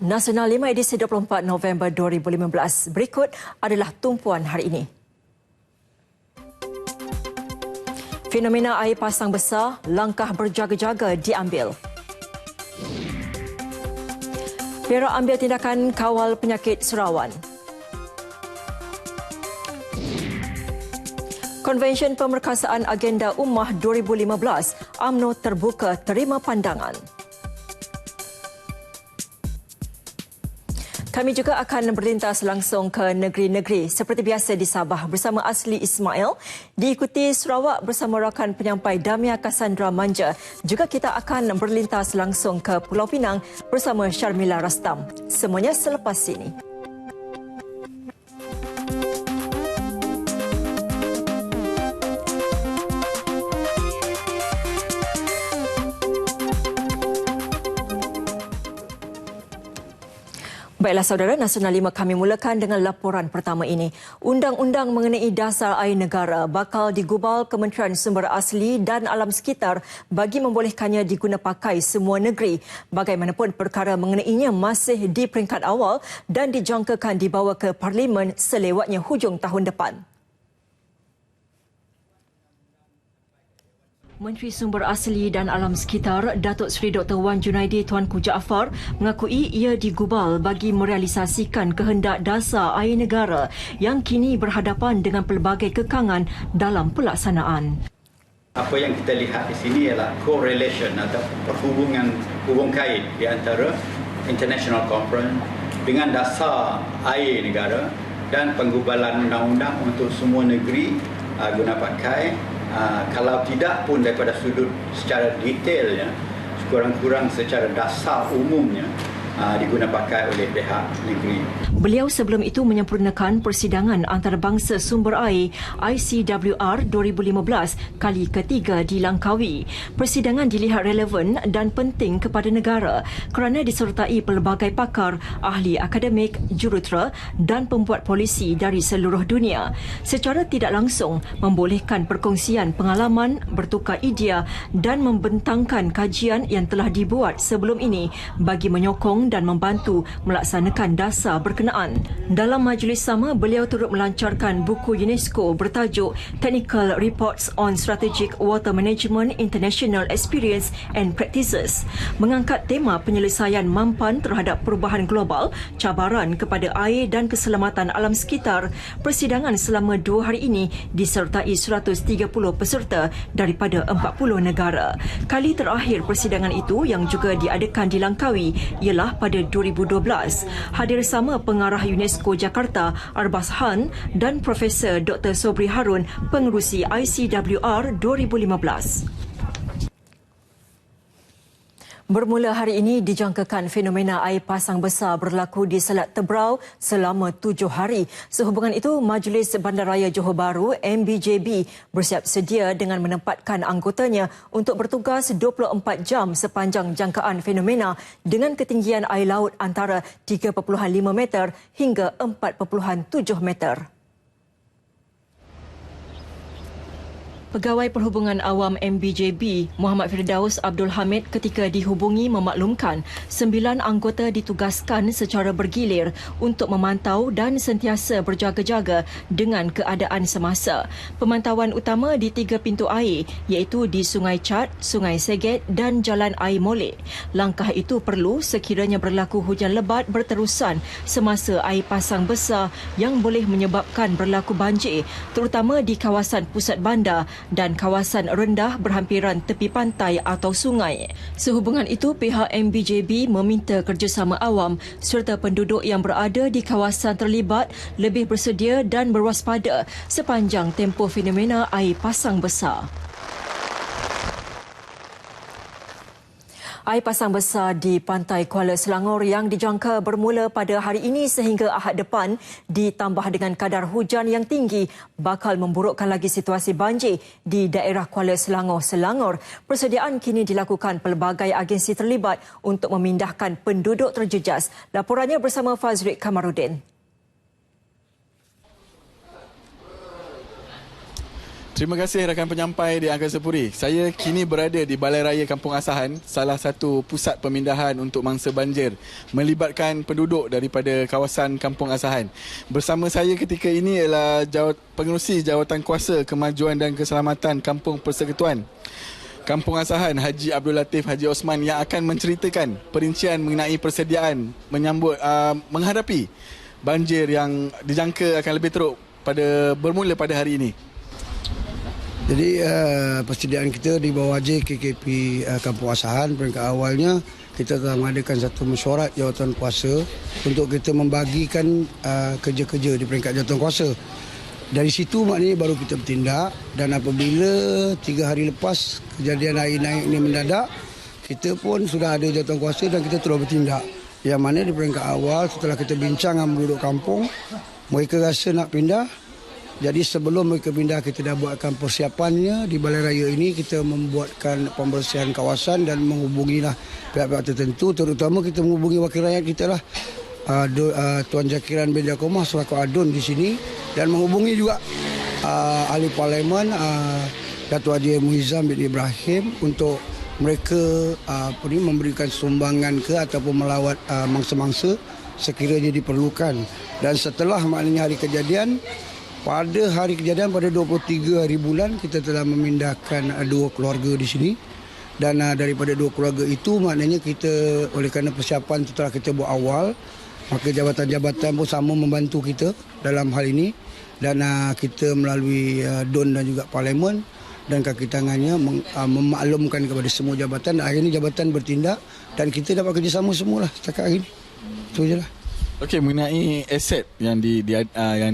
Nasional 5 edisi 24 November 2015. Berikut adalah tumpuan hari ini. Fenomena air pasang besar, langkah berjaga-jaga diambil. Perak ambil tindakan kawal penyakit surawan. Konvensyen Pemerkasaan Agenda Ummah 2015, UMNO terbuka terima pandangan. Kami juga akan berlintas langsung ke negeri-negeri seperti biasa di Sabah bersama Asli Ismail, diikuti Sarawak bersama rakan penyampai Damia Cassandra Manja. Juga kita akan berlintas langsung ke Pulau Pinang bersama Sharmila Rastam. Semuanya selepas ini. Baiklah saudara, Nasional 5 kami mulakan dengan laporan pertama ini. Undang-undang mengenai dasar air negara bakal digubal Kementerian Sumber Asli dan Alam Sekitar bagi membolehkannya diguna pakai semua negeri. Bagaimanapun perkara mengenainya masih di peringkat awal dan dijangkakan dibawa ke Parlimen selewatnya hujung tahun depan. Menteri Sumber Asli dan Alam Sekitar Datuk Seri Dr. Wan Junaidi Tuanku Jaafar mengakui ia digubal bagi merealisasikan kehendak dasar air negara yang kini berhadapan dengan pelbagai kekangan dalam pelaksanaan. Apa yang kita lihat di sini ialah correlation atau hubung kait di antara International Conference dengan dasar air negara dan penggubalan undang-undang untuk semua negeri guna pakai. Kalau tidak pun daripada sudut secara detailnya, sekurang-kurang secara dasar umumnya diguna pakai oleh pihak negeri. Beliau sebelum itu menyempurnakan persidangan antarabangsa sumber air ICWR 2015 kali ketiga di Langkawi. Persidangan dilihat relevan dan penting kepada negara kerana disertai pelbagai pakar, ahli akademik, jurutera dan pembuat polisi dari seluruh dunia. Secara tidak langsung membolehkan perkongsian pengalaman, bertukar idea dan membentangkan kajian yang telah dibuat sebelum ini bagi menyokong dan membantu melaksanakan dasar berkenaan. Dalam majlis sama, beliau turut melancarkan buku UNESCO bertajuk Technical Reports on Strategic Water Management International Experience and Practices, mengangkat tema penyelesaian mampan terhadap perubahan global, cabaran kepada air dan keselamatan alam sekitar. Persidangan selama 2 hari ini disertai 130 peserta daripada 40 negara. Kali terakhir persidangan itu yang juga diadakan di Langkawi ialah pada 2012. Hadir sama pengarah UNESCO Jakarta Arbas Han dan Profesor Dr. Sobri Harun, pengerusi ICWR 2015. Bermula hari ini dijangkakan fenomena air pasang besar berlaku di Selat Tebrau selama 7 hari. Sehubungan itu, Majlis Bandaraya Johor Bahru MBJB bersiap sedia dengan menempatkan anggotanya untuk bertugas 24 jam sepanjang jangkaan fenomena dengan ketinggian air laut antara 3.5 meter hingga 4.7 meter. Pegawai Perhubungan Awam MBJB Muhammad Firdaus Abdul Hamid ketika dihubungi memaklumkan 9 anggota ditugaskan secara bergilir untuk memantau dan sentiasa berjaga-jaga dengan keadaan semasa. Pemantauan utama di 3 pintu air iaitu di Sungai Chat, Sungai Seget dan Jalan Air Molek. Langkah itu perlu sekiranya berlaku hujan lebat berterusan semasa air pasang besar yang boleh menyebabkan berlaku banjir terutama di kawasan pusat bandar dan kawasan rendah berhampiran tepi pantai atau sungai. Sehubungan itu, pihak MBJB meminta kerjasama awam serta penduduk yang berada di kawasan terlibat lebih bersedia dan berwaspada sepanjang tempoh fenomena air pasang besar. Air pasang besar di pantai Kuala Selangor yang dijangka bermula pada hari ini sehingga Ahad depan ditambah dengan kadar hujan yang tinggi bakal memburukkan lagi situasi banjir di daerah Kuala Selangor. Persediaan kini dilakukan pelbagai agensi terlibat untuk memindahkan penduduk terjejas. Laporannya bersama Fazrik Kamarudin. Terima kasih rakan penyampai di Angkasa Puri. Saya kini berada di Balai Raya Kampung Asahan, salah satu pusat pemindahan untuk mangsa banjir melibatkan penduduk daripada kawasan Kampung Asahan. Bersama saya ketika ini ialah pengerusi Jawatan Kuasa Kemajuan dan Keselamatan Kampung Persekutuan Kampung Asahan, Haji Abdul Latif Haji Osman, yang akan menceritakan perincian mengenai persediaan menghadapi banjir yang dijangka akan lebih teruk bermula pada hari ini. Jadi persediaan kita di bawah JKKP Kampung Asahan, peringkat awalnya kita telah mengadakan satu mesyuarat jawatan kuasa untuk kita membagikan kerja-kerja di peringkat jawatan kuasa. Dari situ maknanya baru kita bertindak, dan apabila 3 hari lepas kejadian air naik ini mendadak, kita pun sudah ada jawatan kuasa dan kita terus bertindak. Yang mana di peringkat awal setelah kita bincang dengan penduduk kampung, mereka rasa nak pindah. Jadi sebelum mereka pindah, kita dah buatkan persiapannya. Di Balai Raya ini kita membuatkan pembersihan kawasan dan menghubungilah pihak-pihak tertentu. Terutama kita menghubungi wakil rakyat kita lah, Tuan Jakiran bin Jakomah selaku adun di sini, dan menghubungi juga ahli parlimen Datuk Haji Muizzam bin Ibrahim untuk mereka memberikan sumbangan ataupun melawat mangsa-mangsa sekiranya diperlukan. Dan setelah maknanya hari kejadian, pada hari kejadian pada 23 hari bulan, kita telah memindahkan 2 keluarga di sini. Dan daripada 2 keluarga itu, maknanya kita oleh kerana persiapan itu telah kita buat awal, maka jabatan-jabatan pun sama membantu kita dalam hal ini. Dan kita melalui DUN dan juga Parlimen dan kaki tangannya memaklumkan kepada semua jabatan. Dan hari ini jabatan bertindak dan kita dapat kerjasama semualah setakat hari ini. Itu je lah. Okey, mengenai aset yang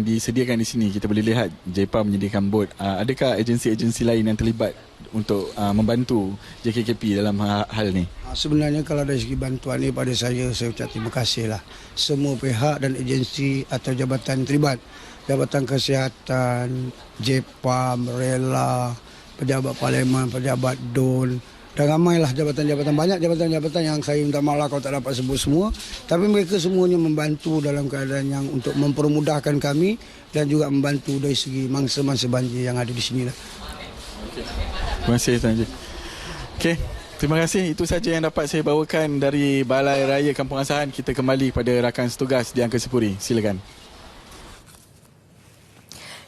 disediakan di sini, kita boleh lihat JPA menyediakan bot. Adakah agensi-agensi lain yang terlibat untuk membantu JKKP dalam hal ini? Sebenarnya kalau dari segi bantuan ini pada saya ucap terima kasih lah. Semua pihak dan agensi atau jabatan terlibat. Jabatan Kesihatan, JPAM, Rela, pejabat Parlimen, pejabat DUN. Dan ramailah jabatan-jabatan, banyak jabatan-jabatan yang saya minta maaf kalau tak dapat sebut semua. Tapi mereka semuanya membantu dalam keadaan yang untuk mempermudahkan kami dan juga membantu dari segi mangsa-mangsa banjir yang ada di sini. Terima kasih Tuan Haji. Okey, terima kasih. Itu saja yang dapat saya bawakan dari Balai Raya Kampung Asahan. Kita kembali pada rakan setugas di Angkasa Puri. Silakan.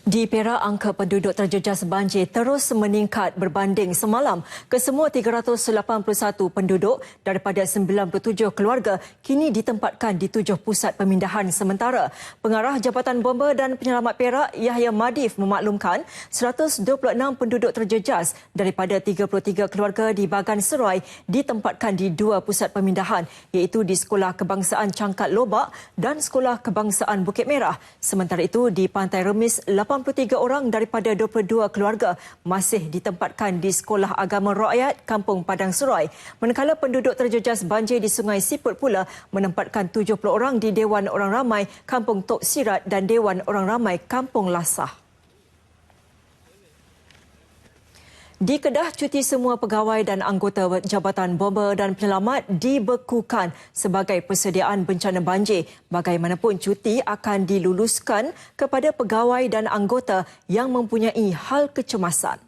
Di Perak, angka penduduk terjejas banjir terus meningkat berbanding semalam. Kesemua 381 penduduk daripada 97 keluarga kini ditempatkan di 7 pusat pemindahan sementara. Pengarah Jabatan Bomba dan Penyelamat Perak, Yahya Madif, memaklumkan 126 penduduk terjejas daripada 33 keluarga di Bagan Seroy ditempatkan di 2 pusat pemindahan, iaitu di Sekolah Kebangsaan Cangkat Lobak dan Sekolah Kebangsaan Bukit Merah. Sementara itu, di Pantai Remis, 83 orang daripada 22 keluarga masih ditempatkan di Sekolah Agama Rakyat Kampung Padang Seroy. Manakala penduduk terjejas banjir di Sungai Siput pula menempatkan 70 orang di Dewan Orang Ramai Kampung Tok Sirat dan Dewan Orang Ramai Kampung Lasah. Di Kedah, cuti semua pegawai dan anggota Jabatan Bomba dan Penyelamat dibekukan sebagai persediaan bencana banjir. Bagaimanapun, cuti akan diluluskan kepada pegawai dan anggota yang mempunyai hal kecemasan.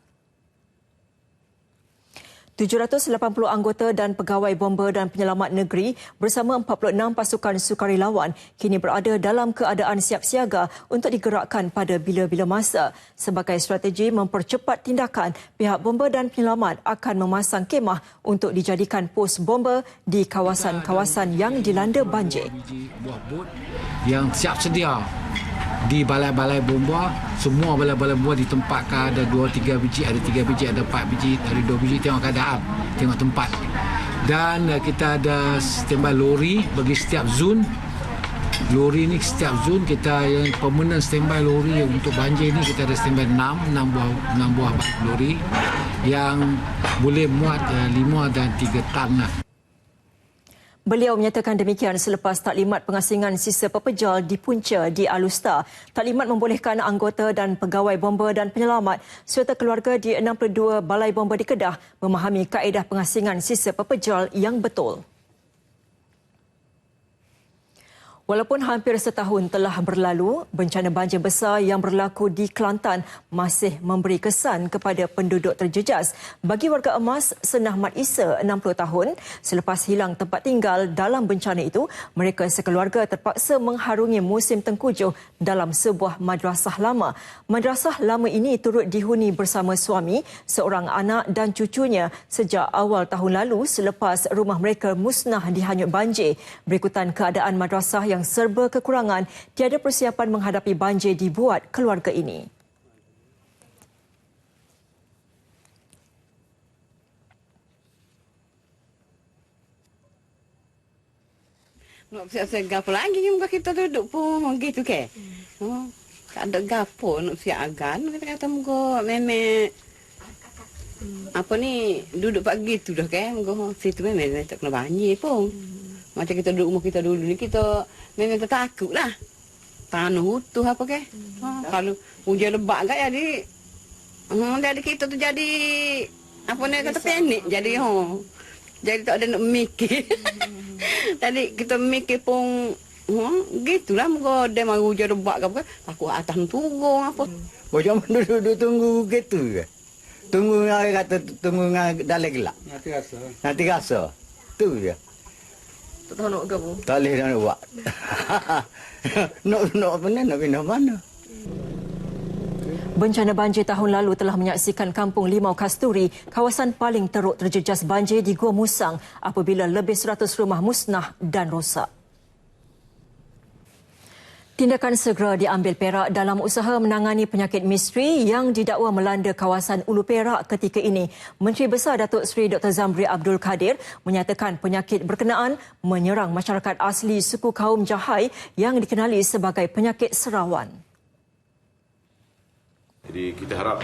780 anggota dan pegawai bomba dan penyelamat negeri bersama 46 pasukan sukarelawan kini berada dalam keadaan siap siaga untuk digerakkan pada bila-bila masa. Sebagai strategi mempercepat tindakan, pihak bomba dan penyelamat akan memasang kemah untuk dijadikan pos bomba di kawasan-kawasan yang dilanda banjir. Buah bot yang siap sedia di balai-balai bomba, semua balai-balai bomba ditempatkan, ada 2-3 biji, ada 3 biji, ada 4 biji, ada 2 biji, tengok keadaan, tengok tempat. Dan kita ada standby lori bagi setiap zon. Lori ni setiap zon kita yang permanent standby lori untuk banjir ni kita ada standby 6 buah lori yang boleh muat 5 dan 3 tan lah. Beliau menyatakan demikian selepas taklimat pengasingan sisa pepejal di punca di Alustar. Taklimat membolehkan anggota dan pegawai bomba dan penyelamat serta keluarga di 62 balai bomba di Kedah memahami kaedah pengasingan sisa pepejal yang betul. Walaupun hampir setahun telah berlalu, bencana banjir besar yang berlaku di Kelantan masih memberi kesan kepada penduduk terjejas. Bagi warga Emas, Senah Mat Isa, 60 tahun, selepas hilang tempat tinggal dalam bencana itu, mereka sekeluarga terpaksa mengharungi musim tengkujuh dalam sebuah madrasah lama. Madrasah lama ini turut dihuni bersama suami, seorang anak dan cucunya sejak awal tahun lalu selepas rumah mereka musnah dihanyut banjir. Berikutan keadaan madrasah yang serba kekurangan, tiada persiapan menghadapi banjir dibuat keluarga ini. Nak siap-siap gapo lagi muka kita duduk pun gitu ke. Tak ada gapo nak siap agan kita kata muka memek apa ni duduk pagi tu dah kan muka situ memang tak kena banjir pun. Macam kita duduk rumah kita dulu ni kita memang takut lah. Tanah utuh apa ke. Kalau hujan lebat kan jadi kita tu jadi apa ni kata panik jadi jadi tak ada nak mikir. Tadi kita mikir pun gitulah muka dia mau hujan lebat ke apa. Takut atas turun apa. Macam mana duduk tunggu gitu ke? Tunggu kata tunggu dalam gelap. Nanti rasa. Tu je. Tak tahu nak ke apa. Tak boleh nak buat. Nak mana nak pindah mana? Bencana banjir tahun lalu telah menyaksikan Kampung Limau Kasturi, kawasan paling teruk terjejas banjir di Gua Musang apabila lebih 100 rumah musnah dan rosak. Tindakan segera diambil Perak dalam usaha menangani penyakit misteri yang didakwa melanda kawasan Ulu Perak ketika ini. Menteri Besar Datuk Seri Dr. Zamri Abdul Kadir menyatakan penyakit berkenaan menyerang masyarakat asli suku kaum Jahai yang dikenali sebagai penyakit serawan. Jadi kita harap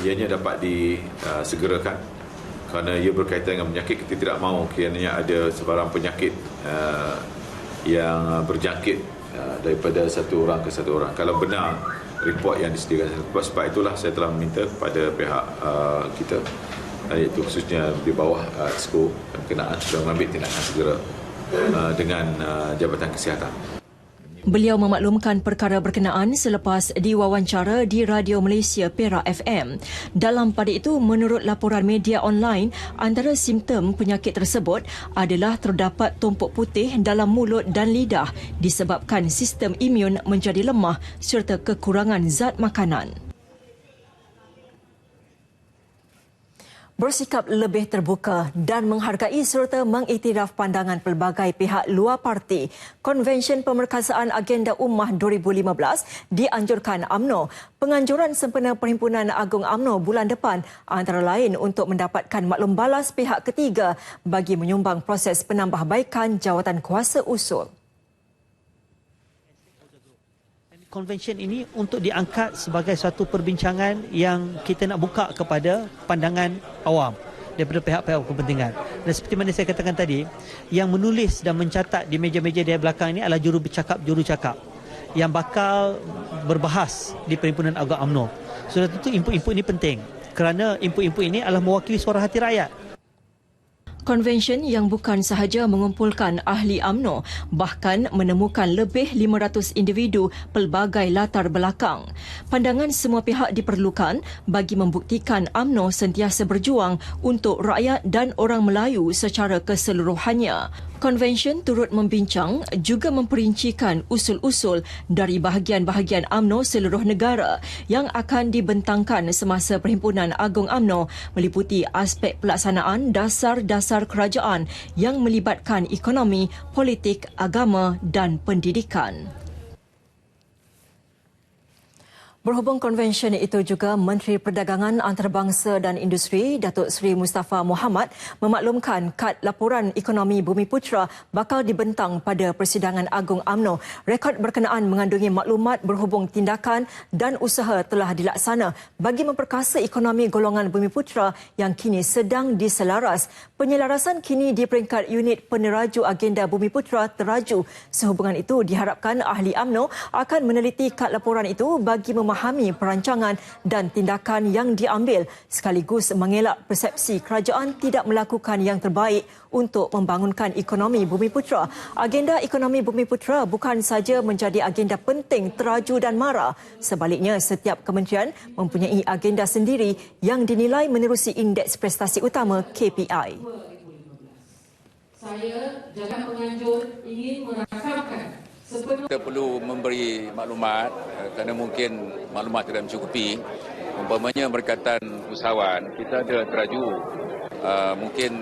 ianya dapat disegerakan kerana ia berkaitan dengan penyakit. Kita tidak mahu kiranya ada sebarang penyakit yang berjangkit daripada satu orang ke satu orang. Kalau benar report yang disediakan, sebab itulah saya telah meminta kepada pihak kita, iaitu khususnya di bawah Exco berkenaan sudah mengambil tindakan segera dengan Jabatan Kesihatan. Beliau memaklumkan perkara berkenaan selepas diwawancara di Radio Malaysia Perak FM. Dalam pada itu, menurut laporan media online, antara simptom penyakit tersebut adalah terdapat tumpuk putih dalam mulut dan lidah disebabkan sistem imun menjadi lemah serta kekurangan zat makanan. Bersikap lebih terbuka dan menghargai serta mengiktiraf pandangan pelbagai pihak luar parti, Konvensyen Pemerkasaan Agenda Ummah 2015 dianjurkan UMNO. Penganjuran sempena Perhimpunan Agung UMNO bulan depan antara lain untuk mendapatkan maklum balas pihak ketiga bagi menyumbang proses penambahbaikan jawatan kuasa usul. Konvensyen ini untuk diangkat sebagai suatu perbincangan yang kita nak buka kepada pandangan awam daripada pihak-pihak kepentingan. Dan seperti mana saya katakan tadi, yang menulis dan mencatat di meja-meja di belakang ini adalah juru cakap yang bakal berbahas di Perhimpunan Agung UMNO. Sudah tentu input-input ini penting kerana input-input ini adalah mewakili suara hati rakyat. Konvensyen yang bukan sahaja mengumpulkan ahli UMNO, bahkan menemukan lebih 500 individu pelbagai latar belakang. Pandangan semua pihak diperlukan bagi membuktikan UMNO sentiasa berjuang untuk rakyat dan orang Melayu secara keseluruhannya. Konvensyen turut membincang juga memperincikan usul-usul dari bahagian-bahagian UMNO seluruh negara yang akan dibentangkan semasa Perhimpunan Agung UMNO meliputi aspek pelaksanaan dasar-dasar kerajaan yang melibatkan ekonomi, politik, agama dan pendidikan. Berhubung konvensyen itu juga, Menteri Perdagangan Antarabangsa dan Industri Datuk Seri Mustafa Mohamad memaklumkan kad laporan ekonomi Bumiputera bakal dibentang pada Persidangan Agung UMNO. Rekod berkenaan mengandungi maklumat berhubung tindakan dan usaha telah dilaksana bagi memperkasa ekonomi golongan Bumiputera yang kini sedang diselaras. Penyelarasan kini di peringkat unit peneraju agenda Bumiputera teraju. Sehubungan itu, diharapkan ahli UMNO akan meneliti kad laporan itu bagi memahami perancangan dan tindakan yang diambil sekaligus mengelak persepsi kerajaan tidak melakukan yang terbaik untuk membangunkan ekonomi Bumiputera. Agenda ekonomi Bumiputera bukan saja menjadi agenda penting teraju dan mara. Sebaliknya, setiap kementerian mempunyai agenda sendiri yang dinilai menerusi indeks prestasi utama KPI. Saya jangan menganjur ingin merakamkan kita perlu memberi maklumat kerana mungkin maklumat tidak mencukupi. Umpamanya berkaitan usahawan, kita ada teraju mungkin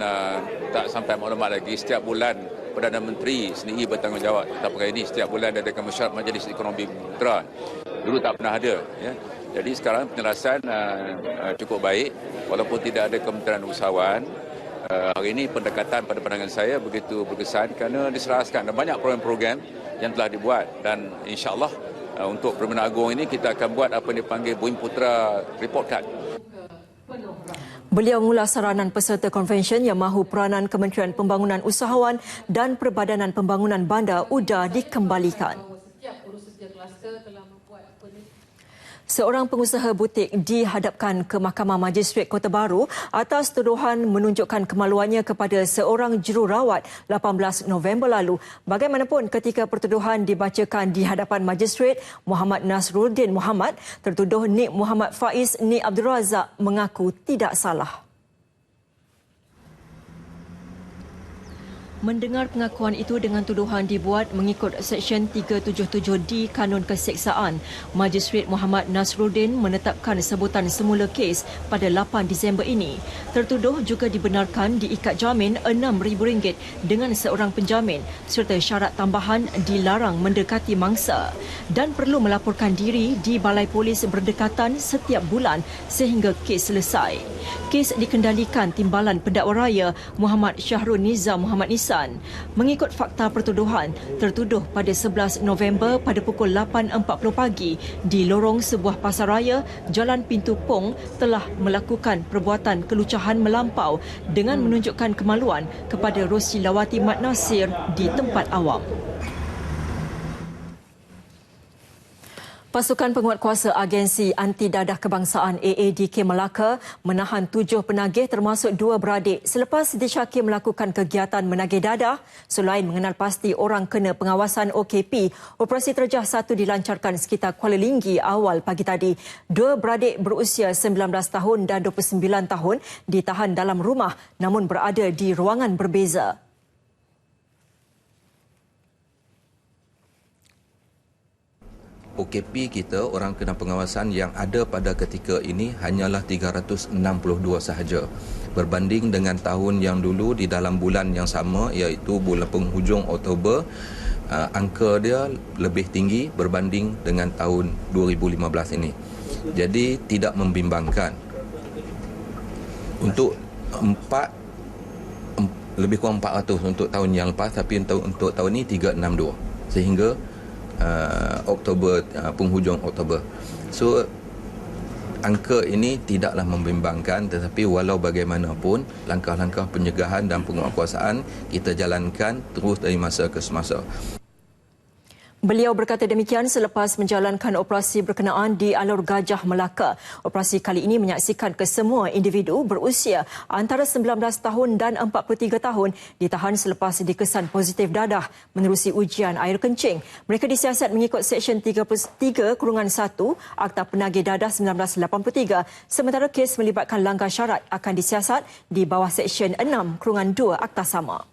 tak sampai maklumat lagi. Setiap bulan Perdana Menteri sendiri bertanggungjawab tentang perkara ini. Setiap bulan ada mesyuarat Majlis Ekonomi Bumiputera. Dulu tak pernah ada. Ya. Jadi sekarang penjelasan cukup baik walaupun tidak ada Kementerian Usahawan. Hari ini pendekatan pada pandangan saya begitu berkesan kerana diserahkan ada banyak program-program yang telah dibuat dan insya-Allah untuk Permandan Agung ini kita akan buat apa yang dipanggil Bumiputera Report Card. Beliau mengulas saranan peserta konvensyen yang mahu peranan Kementerian Pembangunan Usahawan dan Perbadanan Pembangunan Bandar UDA dikembalikan. Seorang pengusaha butik dihadapkan ke Mahkamah Magistrate Kota Baru atas tuduhan menunjukkan kemaluannya kepada seorang jururawat 18 November lalu. Bagaimanapun, ketika pertuduhan dibacakan di hadapan Magistrate, Muhammad Nasruddin Muhammad, tertuduh Nik Muhammad Faiz Nik Abdul Razak mengaku tidak salah. Mendengar pengakuan itu dengan tuduhan dibuat mengikut Seksyen 377D Kanun Keseksaan, Magistrate Muhammad Nasruddin menetapkan sebutan semula kes pada 8 Disember ini. Tertuduh juga dibenarkan diikat jamin RM6,000 dengan seorang penjamin serta syarat tambahan dilarang mendekati mangsa dan perlu melaporkan diri di Balai Polis berdekatan setiap bulan sehingga kes selesai. Kes dikendalikan Timbalan Pendakwa Raya Muhammad Syahrul Nizam Muhammad Nisan. Mengikut fakta pertuduhan, tertuduh pada 11 November pada pukul 8.40 pagi di lorong sebuah pasaraya Jalan Pintu Pong telah melakukan perbuatan kelucahan melampau dengan menunjukkan kemaluan kepada Rosilawati Mat Nasir di tempat awam. Pasukan Penguatkuasa Agensi Anti Dadah Kebangsaan AADK Melaka menahan 7 penagih termasuk 2 beradik selepas disyaki melakukan kegiatan menagih dadah. Selain mengenal pasti orang kena pengawasan OKP, operasi terjah 1 dilancarkan sekitar Kuala Linggi awal pagi tadi. 2 beradik berusia 19 tahun dan 29 tahun ditahan dalam rumah namun berada di ruangan berbeza. OKP kita, orang kena pengawasan yang ada pada ketika ini hanyalah 362 sahaja. Berbanding dengan tahun yang dulu di dalam bulan yang sama iaitu bulan penghujung Oktober, angka dia lebih tinggi berbanding dengan tahun 2015 ini. Jadi tidak membimbangkan. Untuk lebih kurang 400 untuk tahun yang lepas, tapi untuk tahun ini 362 sehingga Oktober, penghujung Oktober. So angka ini tidaklah membimbangkan, tetapi walau bagaimanapun langkah-langkah pencegahan dan penguatkuasaan kita jalankan terus dari masa ke semasa. Beliau berkata demikian selepas menjalankan operasi berkenaan di Alor Gajah, Melaka. Operasi kali ini menyaksikan kesemua individu berusia antara 19 tahun dan 43 tahun ditahan selepas dikesan positif dadah menerusi ujian air kencing. Mereka disiasat mengikut Seksyen 33/1 Akta Penagih Dadah 1983, sementara kes melibatkan langgar syarat akan disiasat di bawah Seksyen 6/2 Akta sama.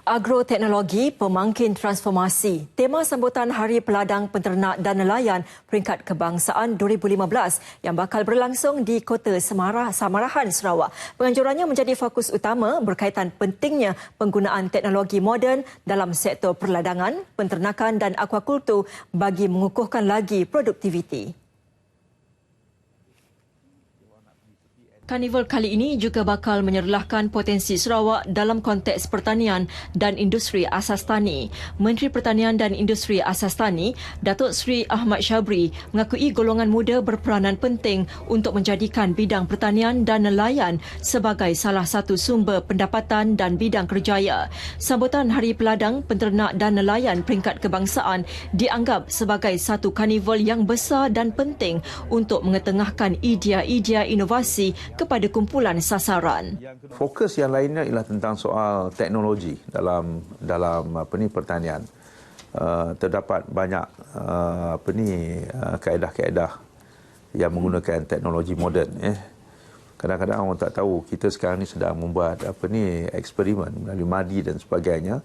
Agroteknologi pemangkin transformasi. Tema sambutan Hari Peladang Penternak dan Nelayan Peringkat Kebangsaan 2015 yang bakal berlangsung di Kota Samarahan, Sarawak. Penganjurannya menjadi fokus utama berkaitan pentingnya penggunaan teknologi moden dalam sektor perladangan, penternakan dan akuakultur bagi mengukuhkan lagi produktiviti. Karnival kali ini juga bakal menyerlahkan potensi Sarawak dalam konteks pertanian dan industri asas tani. Menteri Pertanian dan Industri Asas Tani, Datuk Seri Ahmad Syabri, mengakui golongan muda berperanan penting untuk menjadikan bidang pertanian dan nelayan sebagai salah satu sumber pendapatan dan bidang kerjaya. Sambutan Hari Peladang Penternak dan Nelayan Peringkat Kebangsaan dianggap sebagai satu karnival yang besar dan penting untuk mengetengahkan idea-idea inovasi kepada kumpulan sasaran. Fokus yang lainnya ialah tentang soal teknologi dalam pertanian. Terdapat banyak kaedah-kaedah yang menggunakan teknologi moden. Kadang-kadang orang tak tahu kita sekarang ni sedang membuat eksperimen melalui MADI dan sebagainya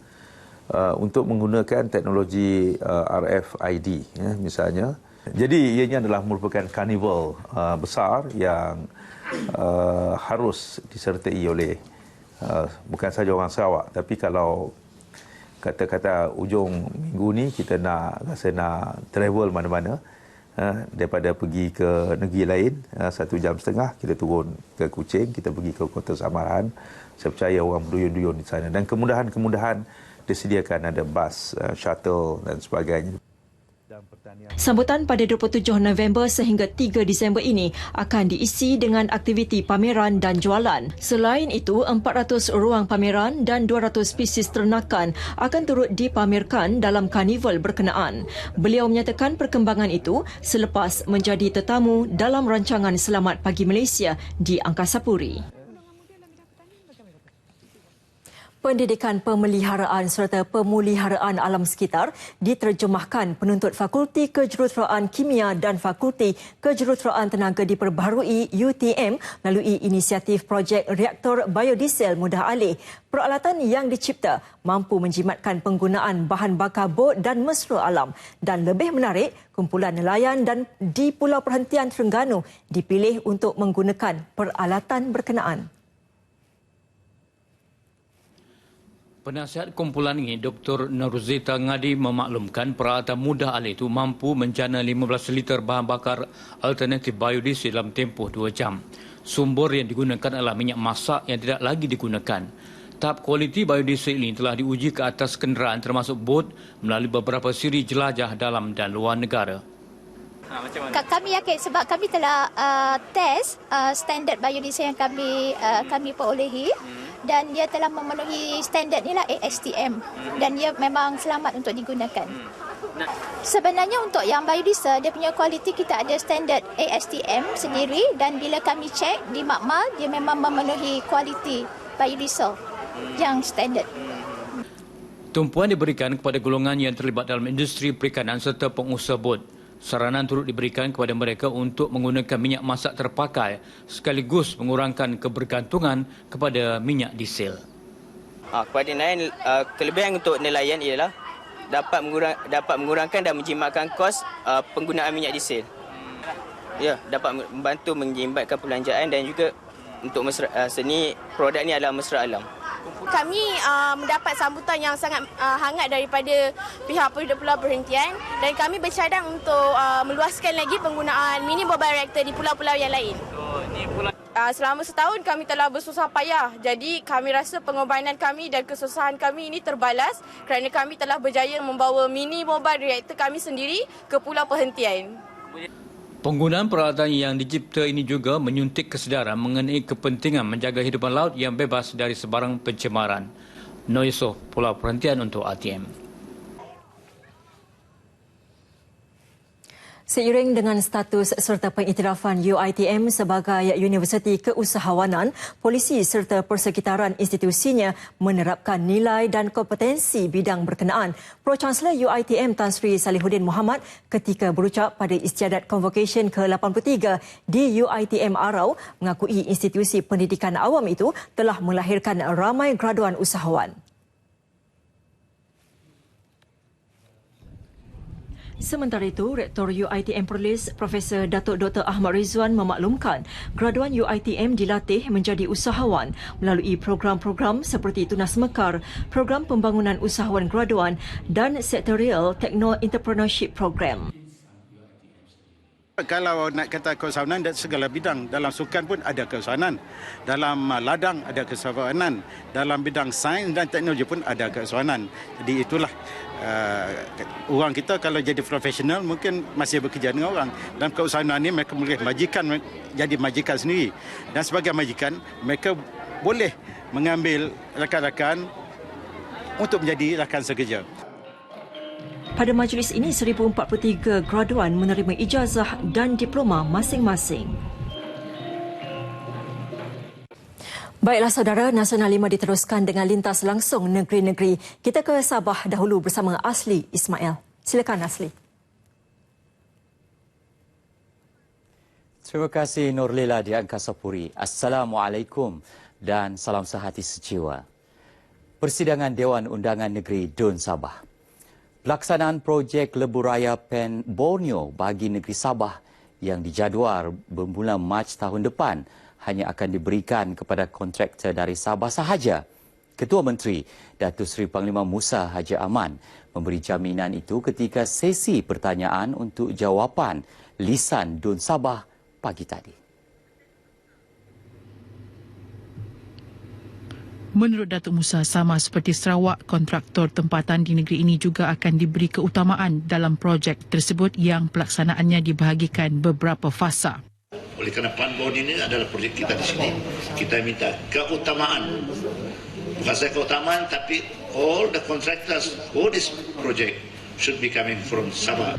untuk menggunakan teknologi RFID misalnya. Jadi ianya adalah merupakan karnival besar yang harus disertai oleh bukan sahaja orang Sarawak, tapi kalau kata-kata ujung minggu ni kita nak travel mana-mana, daripada pergi ke negeri lain 1.5 jam kita turun ke Kuching, kita pergi ke Kota Samaran. Saya percaya orang berduyun-duyun di sana dan kemudahan-kemudahan disediakan, ada bas, shuttle dan sebagainya. Sambutan pada 27 November sehingga 3 Disember ini akan diisi dengan aktiviti pameran dan jualan. Selain itu, 400 ruang pameran dan 200 spesies ternakan akan turut dipamerkan dalam karnival berkenaan. Beliau menyatakan perkembangan itu selepas menjadi tetamu dalam rancangan Selamat Pagi Malaysia di Angkasa Puri. Pendidikan Pemeliharaan serta Pemuliharaan Alam Sekitar diterjemahkan penuntut Fakulti Kejuruteraan Kimia dan Fakulti Kejuruteraan Tenaga Diperbaharui UTM melalui inisiatif projek reaktor biodiesel mudah alih. Peralatan yang dicipta mampu menjimatkan penggunaan bahan bakar bot dan mesra alam, dan lebih menarik, kumpulan nelayan dan di Pulau Perhentian Terengganu dipilih untuk menggunakan peralatan berkenaan. Penasihat kumpulan ini, Dr. Naruzita Ngadi, memaklumkan peralatan mudah alih itu mampu menjana 15 liter bahan bakar alternatif biodiesel dalam tempoh 2 jam. Sumber yang digunakan adalah minyak masak yang tidak lagi digunakan. Tahap kualiti biodiesel ini telah diuji ke atas kenderaan termasuk bot melalui beberapa siri jelajah dalam dan luar negara. Kami yakin sebab kami telah test standard biodiesel yang kami perolehi. Dan dia telah memenuhi standard ni lah ASTM, dan dia memang selamat untuk digunakan. Sebenarnya untuk yang biodiesel, dia punya kualiti kita ada standard ASTM sendiri, dan bila kami cek di makmal, dia memang memenuhi kualiti biodiesel yang standard. Tumpuan diberikan kepada golongan yang terlibat dalam industri perikanan serta pengusaha bot. Saranan turut diberikan kepada mereka untuk menggunakan minyak masak terpakai sekaligus mengurangkan kebergantungan kepada minyak diesel. Kepada nelayan, kelebihan untuk nelayan ialah dapat mengurangkan dan menjimatkan kos penggunaan minyak diesel. Ya, dapat membantu menjimatkan perbelanjaan dan juga untuk seni produk ini adalah mesra alam. Kami mendapat sambutan yang sangat hangat daripada pihak Pulau Perhentian, dan kami bercadang untuk meluaskan lagi penggunaan mini mobile reactor di pulau-pulau yang lain. Selama setahun kami telah bersusah payah, jadi kami rasa pengorbanan kami dan kesusahan kami ini terbalas kerana kami telah berjaya membawa mini mobile reactor kami sendiri ke Pulau Perhentian. Penggunaan peralatan yang dicipta ini juga menyuntik kesedaran mengenai kepentingan menjaga hidupan laut yang bebas dari sebarang pencemaran. Noor Yusof, Pulau Perhentian untuk RTM. Seiring dengan status serta pengiktirafan UiTM sebagai Universiti Keusahawanan, polisi serta persekitaran institusinya menerapkan nilai dan kompetensi bidang berkenaan. Pro-Chancellor UiTM Tan Sri Salihuddin Mohamad ketika berucap pada istiadat Convocation ke-83 di UiTM Arau mengakui institusi pendidikan awam itu telah melahirkan ramai graduan usahawan. Sementara itu, Rektor UiTM Perlis, Profesor Datuk Dr. Ahmad Rizwan memaklumkan graduan UiTM dilatih menjadi usahawan melalui program-program seperti Tunas Mekar, Program Pembangunan Usahawan Graduan dan Sectorial Techno Entrepreneurship Program. Kalau nak kata keusahawanan dari segala bidang, dalam sukan pun ada keusahawanan, dalam ladang ada keusahawanan, dalam bidang sains dan teknologi pun ada keusahawanan. Jadi itulah orang kita kalau jadi profesional mungkin masih bekerja dengan orang. Dalam keusahawanan ini mereka boleh majikan, jadi majikan sendiri. Dan sebagai majikan, mereka boleh mengambil rakan-rakan untuk menjadi rakan sekerja. Pada majlis ini, 1,043 graduan menerima ijazah dan diploma masing-masing. Baiklah saudara, Nasional 5 diteruskan dengan lintas langsung negeri-negeri. Kita ke Sabah dahulu bersama Asli Ismail. Silakan Asli. Terima kasih Nurlila di Angkasa Puri. Assalamualaikum dan salam sehati sejiwa. Persidangan Dewan Undangan Negeri Dun Sabah. Pelaksanaan projek Lebuh Raya Pen Borneo bagi negeri Sabah yang dijadual bermula Mac tahun depan hanya akan diberikan kepada kontraktor dari Sabah sahaja. Ketua Menteri Datuk Seri Panglima Musa Haji Aman memberi jaminan itu ketika sesi pertanyaan untuk jawapan lisan Dun Sabah pagi tadi. Menurut Datuk Musa, sama seperti Sarawak, kontraktor tempatan di negeri ini juga akan diberi keutamaan dalam projek tersebut yang pelaksanaannya dibahagikan beberapa fasa. Oleh kerana Pan Borneo ini adalah projek kita di sini, kita minta keutamaan. Bukan saja keutamaan, tapi all the contractors for this project should be coming from Sabah.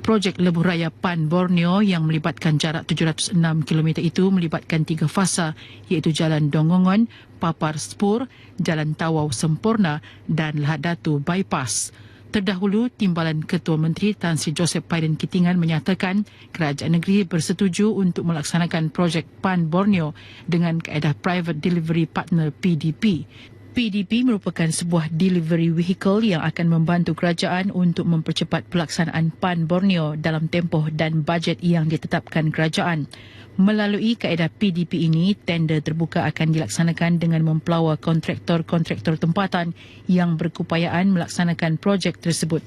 Projek Lebuh Raya Pan Borneo yang melibatkan jarak 706 km itu melibatkan 3 fasa iaitu Jalan Dongongon, Papar Spur, Jalan Tawau Sempurna dan Lahad Datu Bypass. Terdahulu, Timbalan Ketua Menteri Tan Sri Joseph Paiden Kitingan menyatakan kerajaan negeri bersetuju untuk melaksanakan projek Pan Borneo dengan kaedah Private Delivery Partner PDP. PDP merupakan sebuah delivery vehicle yang akan membantu kerajaan untuk mempercepat pelaksanaan Pan Borneo dalam tempoh dan bajet yang ditetapkan kerajaan. Melalui kaedah PDP ini, tender terbuka akan dilaksanakan dengan mempelawa kontraktor-kontraktor tempatan yang berkeupayaan melaksanakan projek tersebut.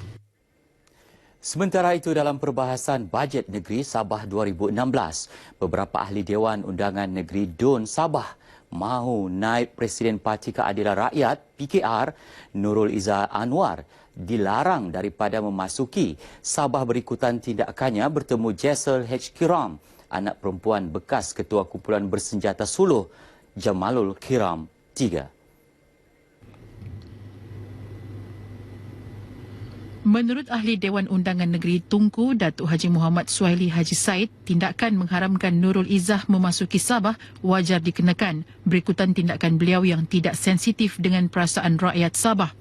Sementara itu, dalam perbahasan bajet negeri Sabah 2016, beberapa ahli Dewan Undangan Negeri Dun Sabah mahu Naib Presiden Parti Keadilan Rakyat PKR Nurul Izzah Anwar dilarang daripada memasuki Sabah berikutan tindakannya bertemu Jessel H. Kiram, anak perempuan bekas Ketua Kumpulan Bersenjata Suluh Jamalul Kiram III. Menurut ahli Dewan Undangan Negeri Tunku, Datuk Haji Muhammad Suhaili Haji Said, tindakan mengharamkan Nurul Izzah memasuki Sabah wajar dikenakan berikutan tindakan beliau yang tidak sensitif dengan perasaan rakyat Sabah.